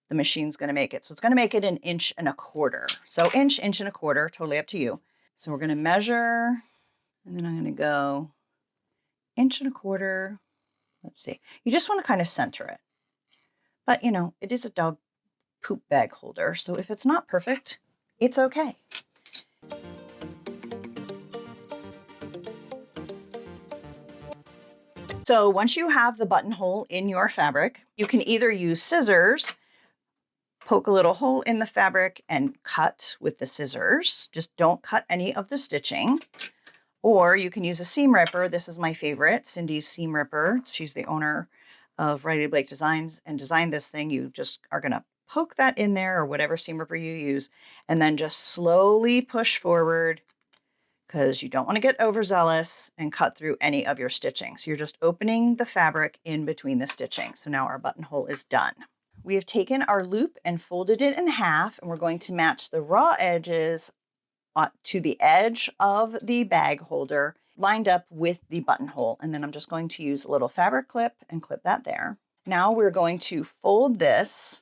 the machine's going to make it. So it's going to make it 1.25 inches. So inch, 1.25 inches, totally up to you. So we're going to measure, and then I'm going to go 1.25 inches. Let's see. You just want to kind of center it. But you know, it is a dog poop bag holder. So if it's not perfect, it's okay. So once you have the buttonhole in your fabric, you can either use scissors, poke a little hole in the fabric and cut with the scissors. Just don't cut any of the stitching. Or you can use a seam ripper. This is my favorite, Cindy's seam ripper. She's the owner of Riley Blake Designs and designed this thing. You just are going to poke that in there, or whatever seam ripper you use, and then just slowly push forward, because you don't want to get overzealous and cut through any of your stitching. So you're just opening the fabric in between the stitching. So now our buttonhole is done. We have taken our loop and folded it in half, and we're going to match the raw edges to the edge of the bag holder lined up with the buttonhole. And then I'm just going to use a little fabric clip and clip that there. Now we're going to fold this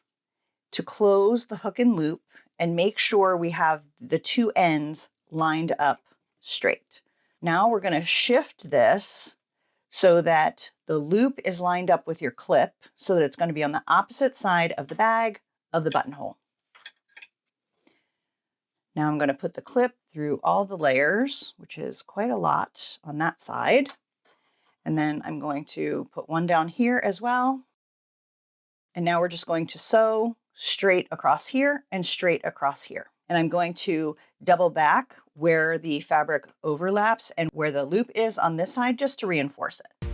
to close the hook and loop and make sure we have the two ends lined up straight. Now we're going to shift this so that the loop is lined up with your clip, so that it's going to be on the opposite side of the bag of the buttonhole. Now I'm going to put the clip through all the layers, which is quite a lot on that side. And then I'm going to put one down here as well. And now we're just going to sew straight across here and straight across here. And I'm going to double back where the fabric overlaps and where the loop is on this side, just to reinforce it.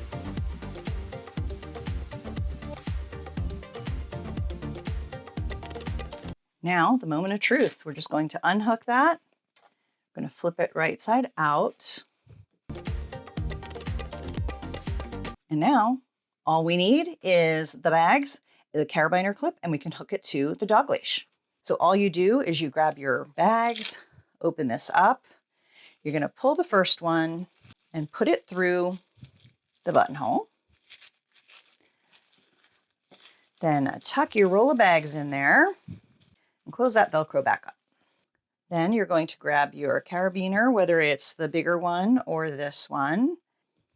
Now, the moment of truth. We're just going to unhook that. I'm going to flip it right side out. And now all we need is the bags, the carabiner clip, and we can hook it to the dog leash. So all you do is you grab your bags, open this up. You're going to pull the first one and put it through the buttonhole. Then tuck your roll of bags in there and close that Velcro back up. Then you're going to grab your carabiner, whether it's the bigger one or this one.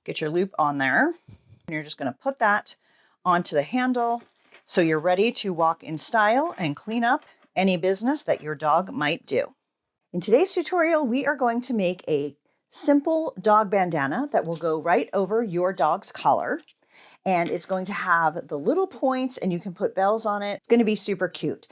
Get your loop on there. And you're just going to put that onto the handle so you're ready to walk in style and clean up any business that your dog might do. In today's tutorial, we are going to make a simple dog bandana that will go right over your dog's collar. And it's going to have the little points and you can put bells on it. It's going to be super cute.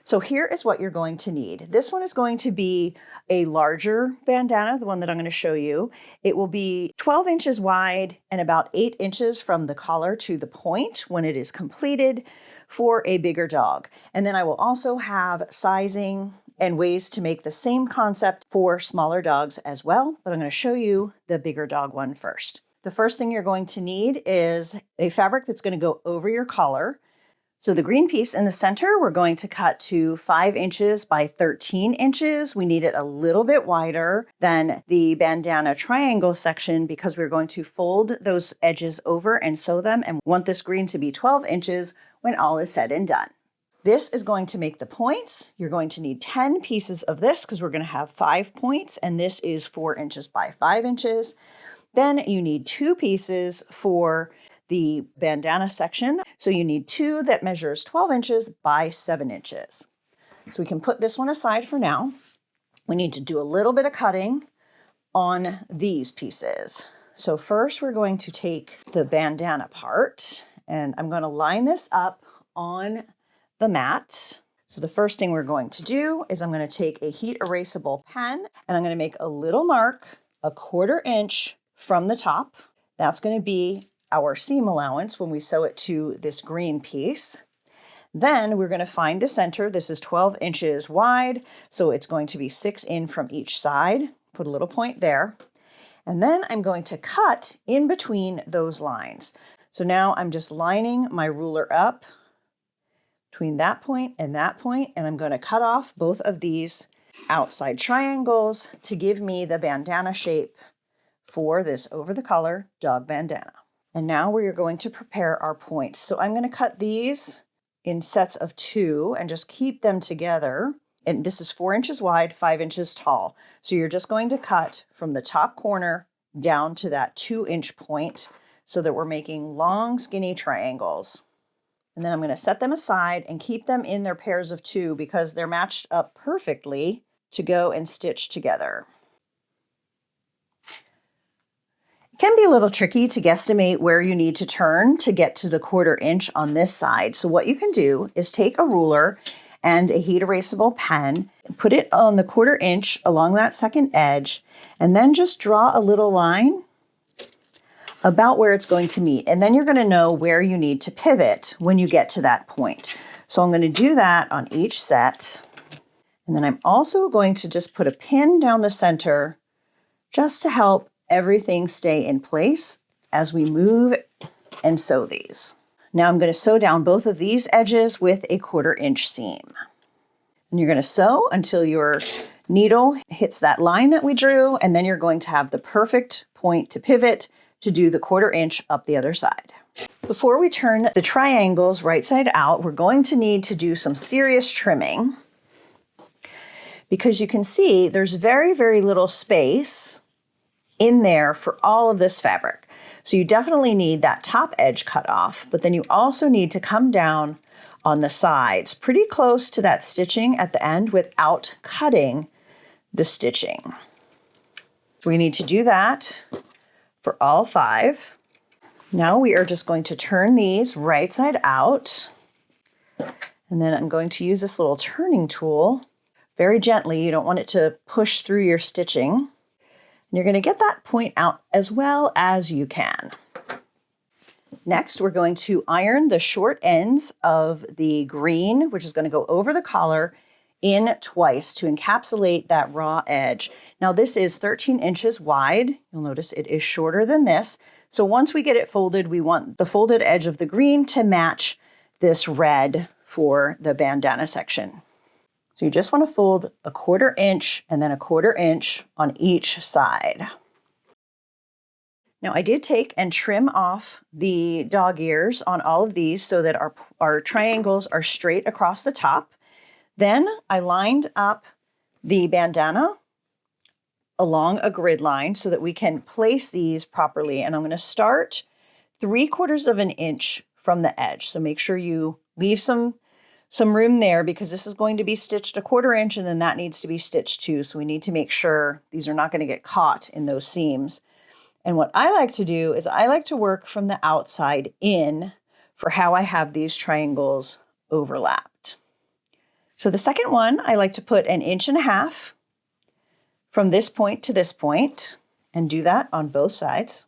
So here is what you're going to need. This one is going to be a larger bandana, the one that I'm going to show you. It will be 12 inches wide and about 8 inches from the collar to the point when it is completed for a bigger dog. And then I will also have sizing and ways to make the same concept for smaller dogs as well. But I'm going to show you the bigger dog one first. The first thing you're going to need is a fabric that's going to go over your collar. So the green piece in the center, we're going to cut to 5 inches by 13 inches. We need it a little bit wider than the bandana triangle section because we're going to fold those edges over and sew them and want this green to be 12 inches when all is said and done. This is going to make the points. You're going to need 10 pieces of this because we're going to have 5 points, and this is 4 inches by 5 inches. Then you need 2 pieces for the bandana section. So you need 2 that measures 12 inches by 7 inches. So we can put this one aside for now. We need to do a little bit of cutting on these pieces. So first we're going to take the bandana part and I'm going to line this up on the mat. So the first thing we're going to do is I'm going to take a heat erasable pen and I'm going to make a little mark, 1/4 inch from the top. That's going to be our seam allowance when we sew it to this green piece. Then we're going to find the center. This is 12 inches wide, so it's going to be 6 in from each side. Put a little point there. And then I'm going to cut in between those lines. So now I'm just lining my ruler up between that point, and I'm going to cut off both of these outside triangles to give me the bandana shape for this over the collar dog bandana. And now we are going to prepare our points. So I'm going to cut these in sets of 2 and just keep them together. And this is 4 inches wide, 5 inches tall. So you're just going to cut from the top corner down to that 2-inch point so that we're making long, skinny triangles. And then I'm going to set them aside and keep them in their pairs of 2 because they're matched up perfectly to go and stitch together. Can be a little tricky to guesstimate where you need to turn to get to the 1/4 inch on this side. So what you can do is take a ruler and a heat erasable pen, put it on the 1/4 inch along that second edge, and then just draw a little line about where it's going to meet. And then you're going to know where you need to pivot when you get to that point. So I'm going to do that on each set. And then I'm also going to just put a pin down the center just to help everything stay in place as we move and sew these. Now I'm going to sew down both of these edges with a 1/4 inch seam. And you're going to sew until your needle hits that line that we drew, and then you're going to have the perfect point to pivot to do the 1/4 inch up the other side. Before we turn the triangles right side out, we're going to need to do some serious trimming because you can see there's very, very little space in there for all of this fabric. So you definitely need that top edge cut off, but then you also need to come down on the sides pretty close to that stitching at the end without cutting the stitching. We need to do that for all 5. Now we are just going to turn these right side out. And then I'm going to use this little turning tool very gently. You don't want it to push through your stitching. And you're going to get that point out as well as you can. Next, we're going to iron the short ends of the green, which is going to go over the collar, in twice to encapsulate that raw edge. Now this is 13 inches wide. You'll notice it is shorter than this. So once we get it folded, we want the folded edge of the green to match this red for the bandana section. So you just want to fold a 1/4 inch and then a 1/4 inch on each side. Now I did take and trim off the dog ears on all of these so that our triangles are straight across the top. Then I lined up the bandana along a grid line so that we can place these properly. And I'm going to start 3/4 of an inch from the edge. So make sure you leave some room there because this is going to be stitched 1/4 inch and then that needs to be stitched too. So we need to make sure these are not going to get caught in those seams. And what I like to do is I like to work from the outside in for how I have these triangles overlapped. So the second one, I like to put 1.5 inches from this point to this point and do that on both sides.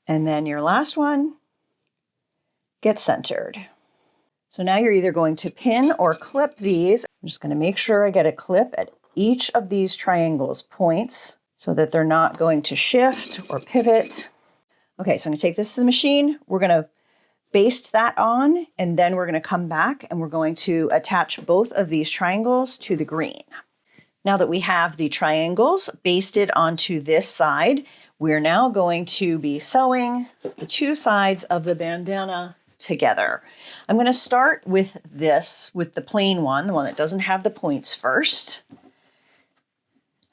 And then your last one gets centered. So now you're either going to pin or clip these. I'm just going to make sure I get a clip at each of these triangles points so that they're not going to shift or pivot. Okay, so I'm going to take this to the machine. We're going to baste that on, and then we're going to come back and we're going to attach both of these triangles to the green. Now that we have the triangles basted onto this side, we're now going to be sewing the two sides of the bandana together. I'm going to start with this, with the plain one, the one that doesn't have the points first.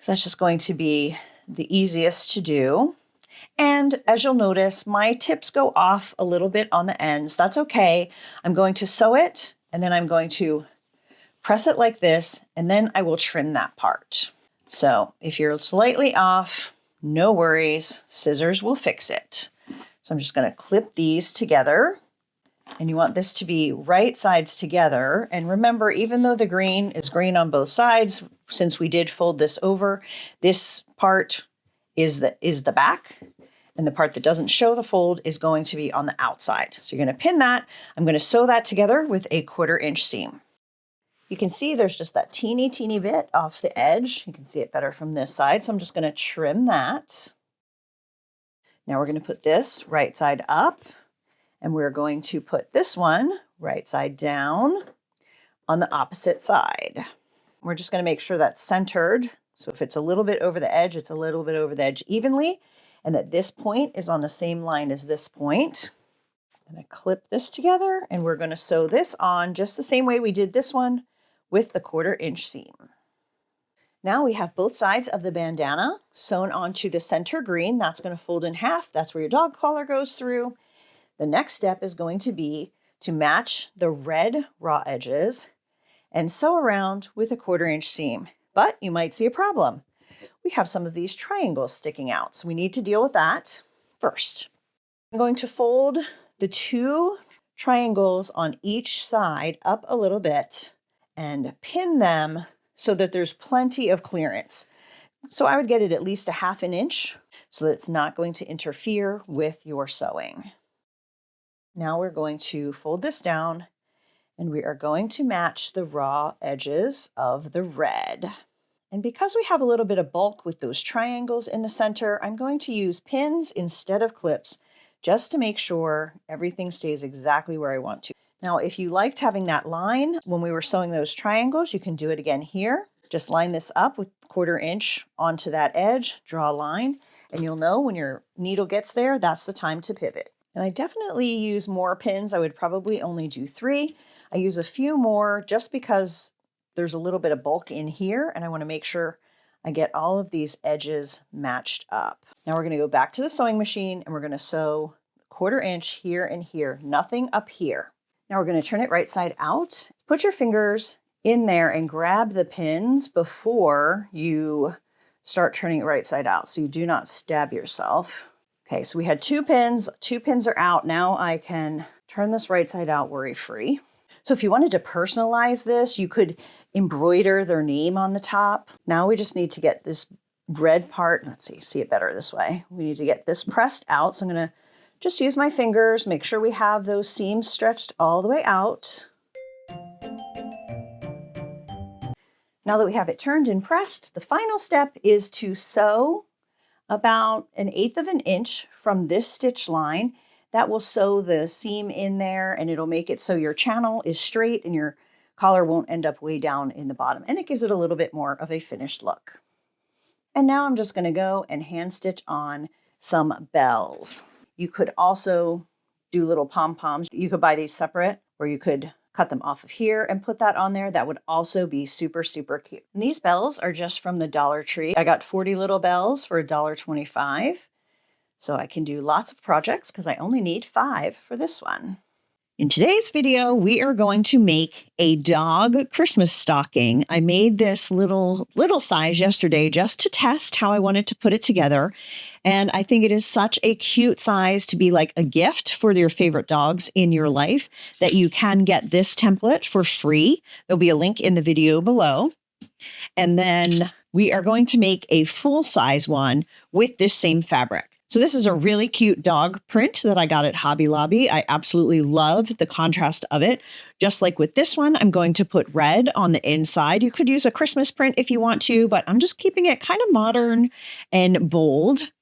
So that's just going to be the easiest to do. And as you'll notice, my tips go off a little bit on the ends. That's okay. I'm going to sew it and then I'm going to press it like this and then I will trim that part. So if you're slightly off, no worries, scissors will fix it. So I'm just going to clip these together. And you want this to be right sides together. And remember, even though the green is green on both sides, since we did fold this over, this part is the back. And the part that doesn't show the fold is going to be on the outside. So you're going to pin that. I'm going to sew that together with a 1/4 inch seam. You can see there's just that teeny bit off the edge. You can see it better from this side. So I'm just going to trim that. Now we're going to put this right side up. And we're going to put this one right side down on the opposite side. We're just going to make sure that's centered. So if it's a little bit over the edge, it's a little bit over the edge evenly, and that this point is on the same line as this point. I'm going to clip this together, and we're going to sew this on just the same way we did this one with the 1/4 inch seam. Now we have both sides of the bandana sewn onto the center green. That's going to fold in half. That's where your dog collar goes through. The next step is going to be to match the red raw edges and sew around with a 1/4 inch seam. But you might see a problem. We have some of these triangles sticking out, so we need to deal with that first. I'm going to fold the two triangles on each side up a little bit and pin them so that there's plenty of clearance. So I would get it at least 1/2 inch so that it's not going to interfere with your sewing. Now we're going to fold this down and we are going to match the raw edges of the red. And because we have a little bit of bulk with those triangles in the center, I'm going to use pins instead of clips just to make sure everything stays exactly where I want to. Now, if you liked having that line when we were sewing those triangles, you can do it again here. Just line this up with 1/4 inch onto that edge, draw a line, and you'll know when your needle gets there, that's the time to pivot. And I definitely use more pins. I would probably only do 3. I use a few more just because there's a little bit of bulk in here and I want to make sure I get all of these edges matched up. Now we're going to go back to the sewing machine and we're going to sew 1/4 inch here and here, nothing up here. Now we're going to turn it right side out. Put your fingers in there and grab the pins before you start turning it right side out so you do not stab yourself. Okay, so we had 2 pins. 2 pins are out. Now I can turn this right side out worry-free. So if you wanted to personalize this, you could embroider their name on the top. Now we just need to get this red part. Let's see it better this way. We need to get this pressed out. So I'm going to just use my fingers, make sure we have those seams stretched all the way out. Now that we have it turned and pressed, the final step is to sew about 1/8 of an inch from this stitch line. That will sew the seam in there and it'll make it so your channel is straight and your collar won't end up way down in the bottom. And it gives it a little bit more of a finished look. And now I'm just going to go and hand stitch on some bells. You could also do little pom-poms. You could buy these separate, or you could cut them off of here and put that on there. That would also be super, super cute. And these bells are just from the Dollar Tree. I got 40 little bells for $1.25. So I can do lots of projects because I only need 5 for this one. In today's video, we are going to make a dog Christmas stocking. I made this little size yesterday just to test how I wanted to put it together. And I think it is such a cute size to be like a gift for your favorite dogs in your life that you can get this template for free. There'll be a link in the video below. And then we are going to make a full size one with this same fabric. So this is a really cute dog print that I got at Hobby Lobby. I absolutely love the contrast of it. Just like with this one, I'm going to put red on the inside. You could use a Christmas print if you want to, but I'm just keeping it kind of modern and bold.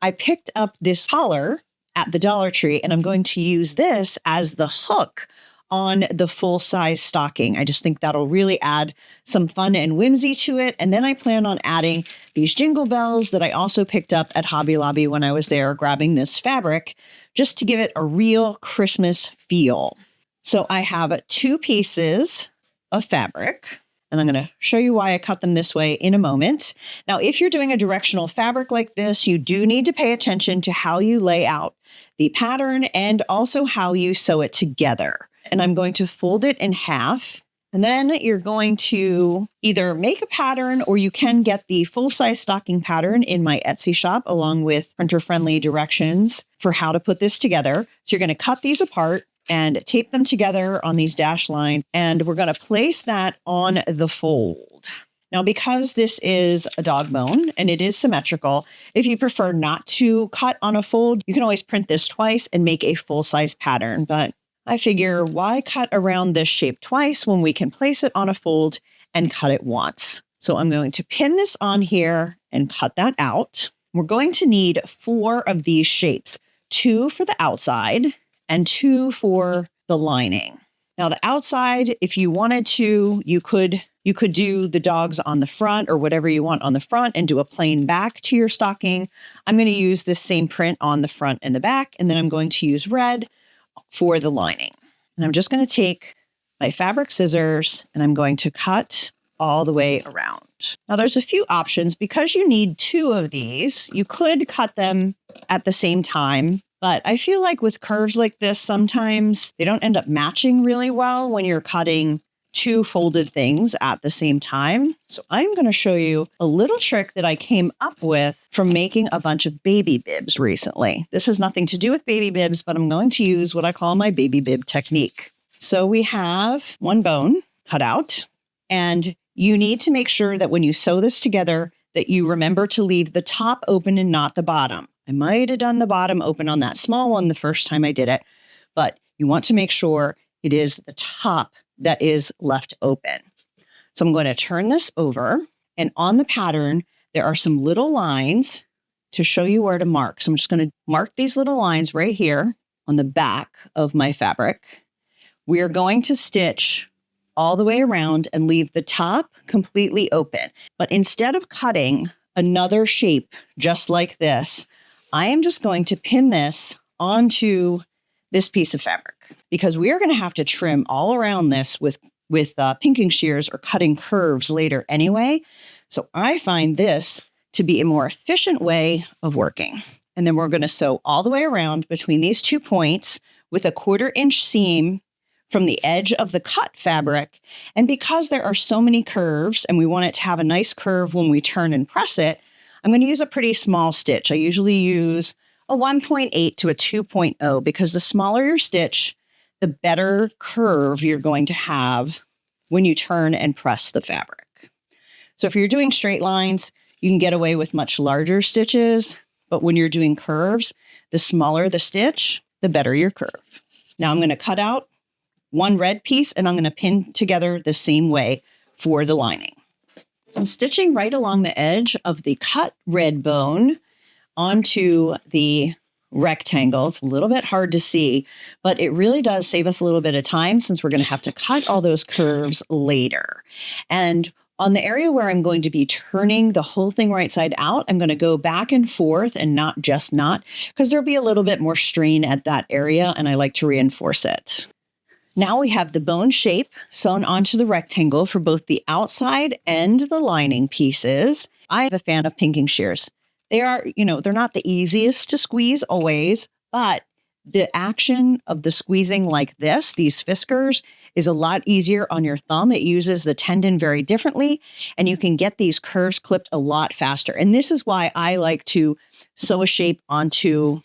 I picked up this collar at the Dollar Tree, and I'm going to use this as the hook on the full size stocking. I just think that'll really add some fun and whimsy to it. And then I plan on adding these jingle bells that I also picked up at Hobby Lobby when I was there grabbing this fabric, just to give it a real Christmas feel. So I have 2 pieces of fabric, and I'm going to show you why I cut them this way in a moment. Now, if you're doing a directional fabric like this, you do need to pay attention to how you lay out the pattern and also how you sew it together. And I'm going to fold it in half. And then you're going to either make a pattern, or you can get the full-size stocking pattern in my Etsy shop along with printer-friendly directions for how to put this together. So you're going to cut these apart and tape them together on these dash lines. And we're going to place that on the fold. Now, because this is a dog bone and it is symmetrical, if you prefer not to cut on a fold, you can always print this twice and make a full-size pattern. But I figure, why cut around this shape twice when we can place it on a fold and cut it once? So I'm going to pin this on here and cut that out. We're going to need 4 of these shapes, 2 for the outside and 2 for the lining. Now the outside, if you wanted to, you could do the dogs on the front or whatever you want on the front and do a plain back to your stocking. I'm going to use this same print on the front and the back, and then I'm going to use red for the lining. And I'm just going to take my fabric scissors and I'm going to cut all the way around. Now there's a few options. Because you need 2 of these, you could cut them at the same time. But I feel like with curves like this, sometimes they don't end up matching really well when you're cutting 2 folded things at the same time. So I'm going to show you a little trick that I came up with from making a bunch of baby bibs recently. This has nothing to do with baby bibs, but I'm going to use what I call my baby bib technique. So we have 1 bone cut out, and you need to make sure that when you sew this together, that you remember to leave the top open and not the bottom. I might have done the bottom open on that small one the first time I did it, but you want to make sure it is the top that is left open. So I'm going to turn this over, and on the pattern, there are some little lines to show you where to mark. So I'm just going to mark these little lines right here on the back of my fabric. We are going to stitch all the way around and leave the top completely open. But instead of cutting another shape just like this, I am just going to pin this onto this piece of fabric, because we are going to have to trim all around this with pinking shears or cutting curves later anyway. So I find this to be a more efficient way of working. And then we're going to sew all the way around between these 2 points with a 1/4 inch seam from the edge of the cut fabric. And because there are so many curves and we want it to have a nice curve when we turn and press it, I'm going to use a pretty small stitch. I usually use a 1.8 to a 2.0, because the smaller your stitch, the better curve you're going to have when you turn and press the fabric. So if you're doing straight lines, you can get away with much larger stitches, but when you're doing curves, the smaller the stitch, the better your curve. Now I'm going to cut out 1 red piece and I'm going to pin together the same way for the lining. I'm stitching right along the edge of the cut red bone onto the rectangle. It's a little bit hard to see, but it really does save us a little bit of time since we're going to have to cut all those curves later. And On the area where I'm going to be turning the whole thing right side out, I'm going to go back and forth and not just knot, because there'll be a little bit more strain at that area, and I like to reinforce it. Now we have the bone shape sewn onto the rectangle for both the outside and the lining pieces. I'm a fan of pinking shears. They are, they're not the easiest to squeeze always, but the action of the squeezing like this, these fiskers, is a lot easier on your thumb. It uses the tendon very differently, and you can get these curves clipped a lot faster. And this is why I like to sew a shape onto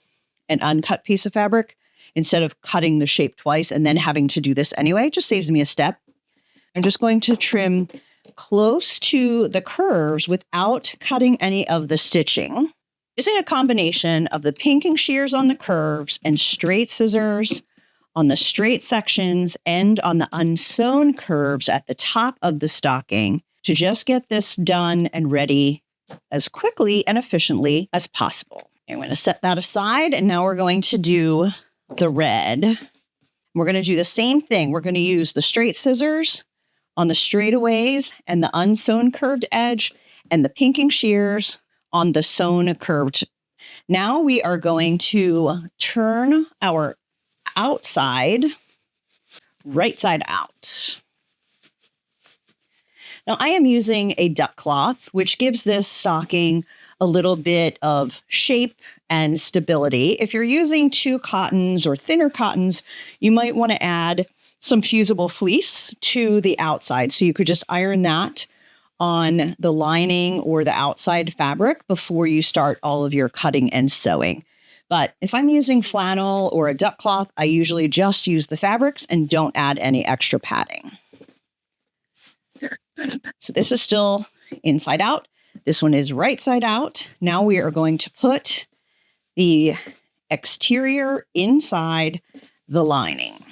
an uncut piece of fabric instead of cutting the shape twice and then having to do this anyway. It just saves me a step. I'm just going to trim close to the curves without cutting any of the stitching. Using a combination of the pinking shears on the curves and straight scissors on the straight sections and on the unsewn curves at the top of the stocking to just get this done and ready as quickly and efficiently as possible. I'm going to set that aside, and now we're going to do the red. We're going to do the same thing. We're going to use the straight scissors on the straightaways and the unsewn curved edge and the pinking shears on the sewn curved. Now we are going to turn our outside right side out. Now I am using a duck cloth, which gives this stocking a little bit of shape and stability. If you're using 2 cottons or thinner cottons, you might want to add some fusible fleece to the outside. So you could just iron that on the lining or the outside fabric before you start all of your cutting and sewing. But if I'm using flannel or a duck cloth, I usually just use the fabrics and don't add any extra padding. So this is still inside out. This one is right side out. Now we are going to put the exterior inside the lining.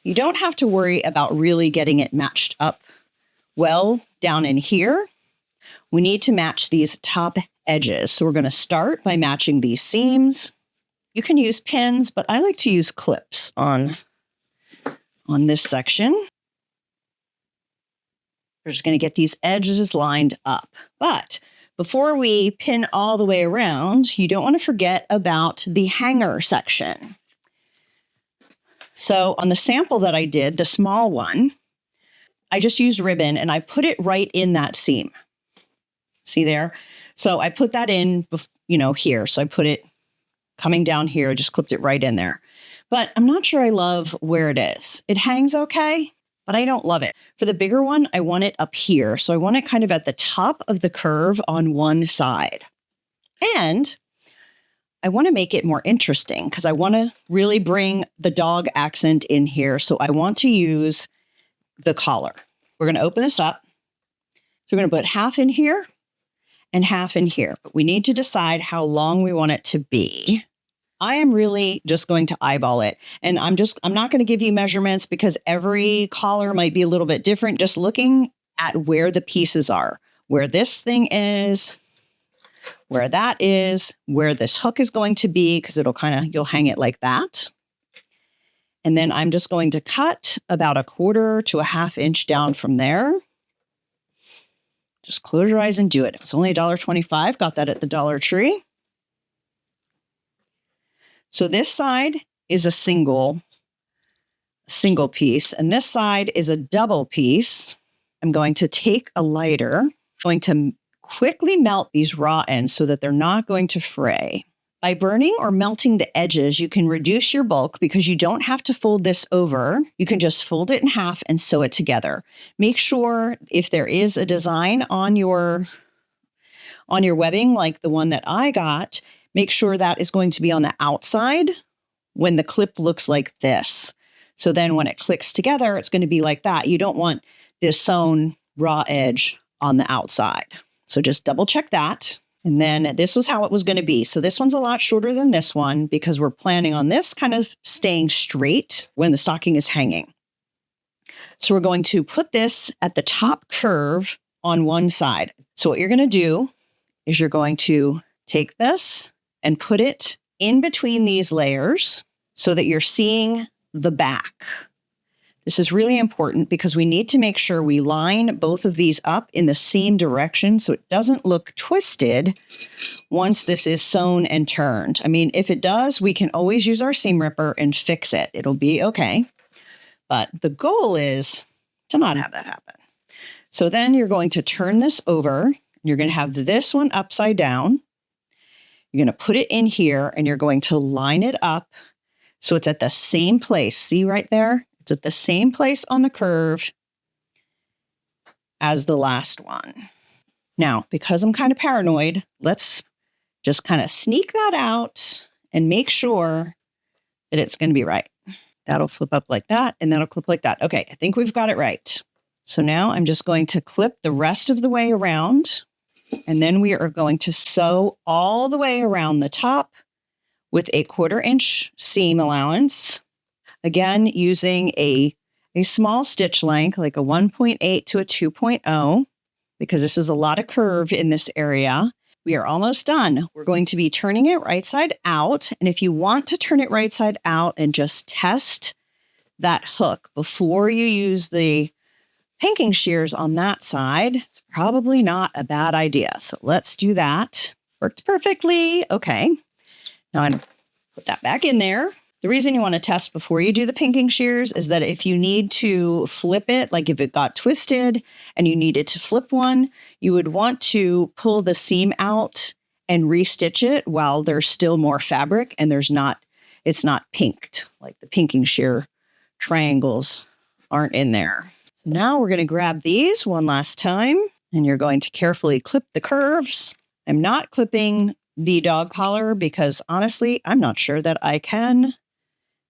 You don't have to worry about really getting it matched up well down in here. We need to match these top edges. So we're going to start by matching these seams. You can use pins, but I like to use clips on this section. We're just going to get these edges lined up. But before we pin all the way around, you don't want to forget about the hanger section. So on the sample that I did, the small one, I just used ribbon and I put it right in that seam. See there? So I put that in, here. So I put it coming down here, I just clipped it right in there. But I'm not sure I love where it is. It hangs okay, but I don't love it. For the bigger one, I want it up here. So I want it kind of at the top of the curve on one side. And I want to make it more interesting because I want to really bring the dog accent in here. So I want to use the collar. We're going to open this up. So we're going to put half in here and half in here. But we need to decide how long we want it to be. I am really just going to eyeball it. And I'm not going to give you measurements because every collar might be a little bit different. Just looking at where the pieces are, where this thing is, where that is, where this hook is going to be, because you'll hang it like that. And then I'm just going to cut about 1/4 to 1/2 inch down from there. Just close your eyes and do it. It's only $1.25. Got that at the Dollar Tree. So this side is a single piece, and this side is a double piece. I'm going to take a lighter, going to quickly melt these raw ends so that they're not going to fray. By burning or melting the edges, you can reduce your bulk because you don't have to fold this over. You can just fold it in half and sew it together. Make sure if there is a design on your webbing, like the one that I got, make sure that is going to be on the outside when the clip looks like this. So then when it clicks together, it's going to be like that. You don't want this sewn raw edge on the outside. So just double check that. And then this was how it was going to be. So this one's a lot shorter than this one because we're planning on this kind of staying straight when the stocking is hanging. So we're going to put this at the top curve on one side. So what you're going to do is you're going to take this and put it in between these layers so that you're seeing the back. This is really important because we need to make sure we line both of these up in the same direction so it doesn't look twisted once this is sewn and turned. I mean, if it does, we can always use our seam ripper and fix it. It'll be okay. But the goal is to not have that happen. So then you're going to turn this over. You're going to have this one upside down. You're going to put it in here and you're going to line it up so it's at the same place. See right there? It's at the same place on the curve as the last one. Now, because I'm kind of paranoid, let's just kind of sneak that out and make sure that it's going to be right. That'll flip up like that, and that'll clip like that. Okay, I think we've got it right. So now I'm just going to clip the rest of the way around, and then we are going to sew all the way around the top with a 1/4 inch seam allowance. Again, using a small stitch length, like a 1.8 to a 2.0, because this is a lot of curve in this area. We are almost done. We're going to be turning it right side out. And if you want to turn it right side out and just test that hook before you use the pinking shears on that side, it's probably not a bad idea. So let's do that. Worked perfectly. Okay. Now I'm put that back in there. The reason you want to test before you do the pinking shears is that if you need to flip it, like if it got twisted and you needed to flip one, you would want to pull the seam out and restitch it while there's still more fabric and it's not pinked, like the pinking shear triangles aren't in there. So now we're going to grab these one last time and you're going to carefully clip the curves. I'm not clipping the dog collar because honestly, I'm not sure that I can.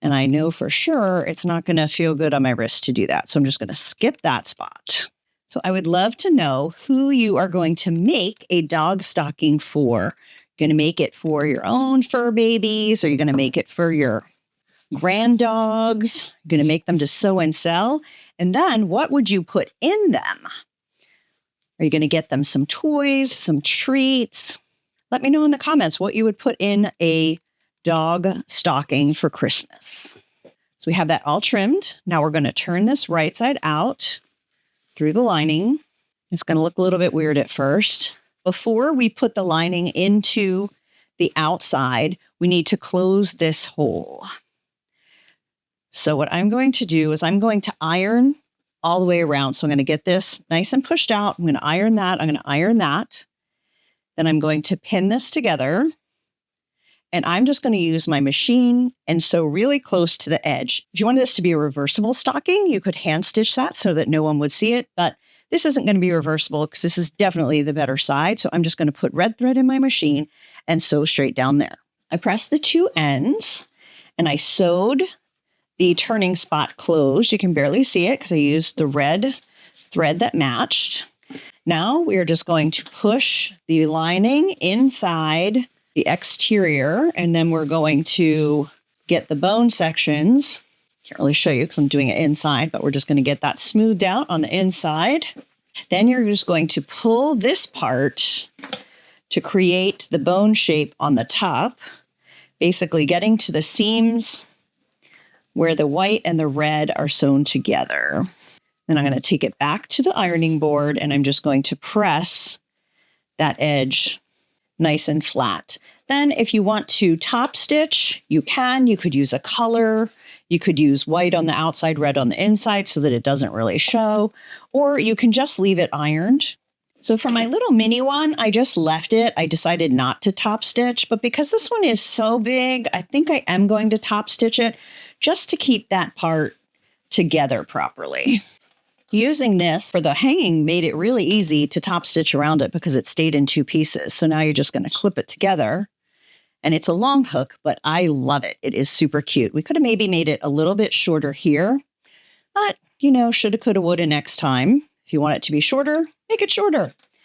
And I know for sure it's not going to feel good on my wrist to do that. So I'm just going to skip that spot. So I would love to know who you are going to make a dog stocking for. You're going to make it for your own fur babies? Or you're going to make it for your grand dogs? You're going to make them to sew and sell? And then what would you put in them? Are you going to get them some toys, some treats? Let me know in the comments what you would put in a dog stocking for Christmas. So we have that all trimmed. Now we're going to turn this right side out through the lining. It's going to look a little bit weird at first. Before we put the lining into the outside, we need to close this hole. So what I'm going to do is I'm going to iron all the way around. So I'm going to get this nice and pushed out. I'm going to iron that. I'm going to iron that. Then I'm going to pin this together. And I'm just going to use my machine and sew really close to the edge. If you wanted this to be a reversible stocking, you could hand stitch that so that no one would see it. But this isn't going to be reversible because this is definitely the better side. So I'm just going to put red thread in my machine and sew straight down there. I pressed the two ends and I sewed the turning spot closed. You can barely see it because I used the red thread that matched. Now we are just going to push the lining inside the exterior, and then we're going to get the bone sections. Can't really show you because I'm doing it inside, but we're just going to get that smoothed out on the inside. Then you're just going to pull this part to create the bone shape on the top, basically getting to the seams where the white and the red are sewn together. Then I'm going to take it back to the ironing board, and I'm just going to press that edge nice and flat. Then if you want to top stitch, you can. You could use a color. You could use white on the outside, red on the inside so that it doesn't really show. Or you can just leave it ironed. So for my little mini one, I just left it. I decided not to top stitch, but because this one is so big, I think I am going to top stitch it just to keep that part together properly. Using this for the hanging made it really easy to top stitch around it because it stayed in two pieces. So now you're just going to clip it together. And it's a long hook, but I love it. It is super cute. We could have maybe made it a little bit shorter here, but, you know, shoulda, coulda, woulda next time. If you want it to be shorter, make it shorter.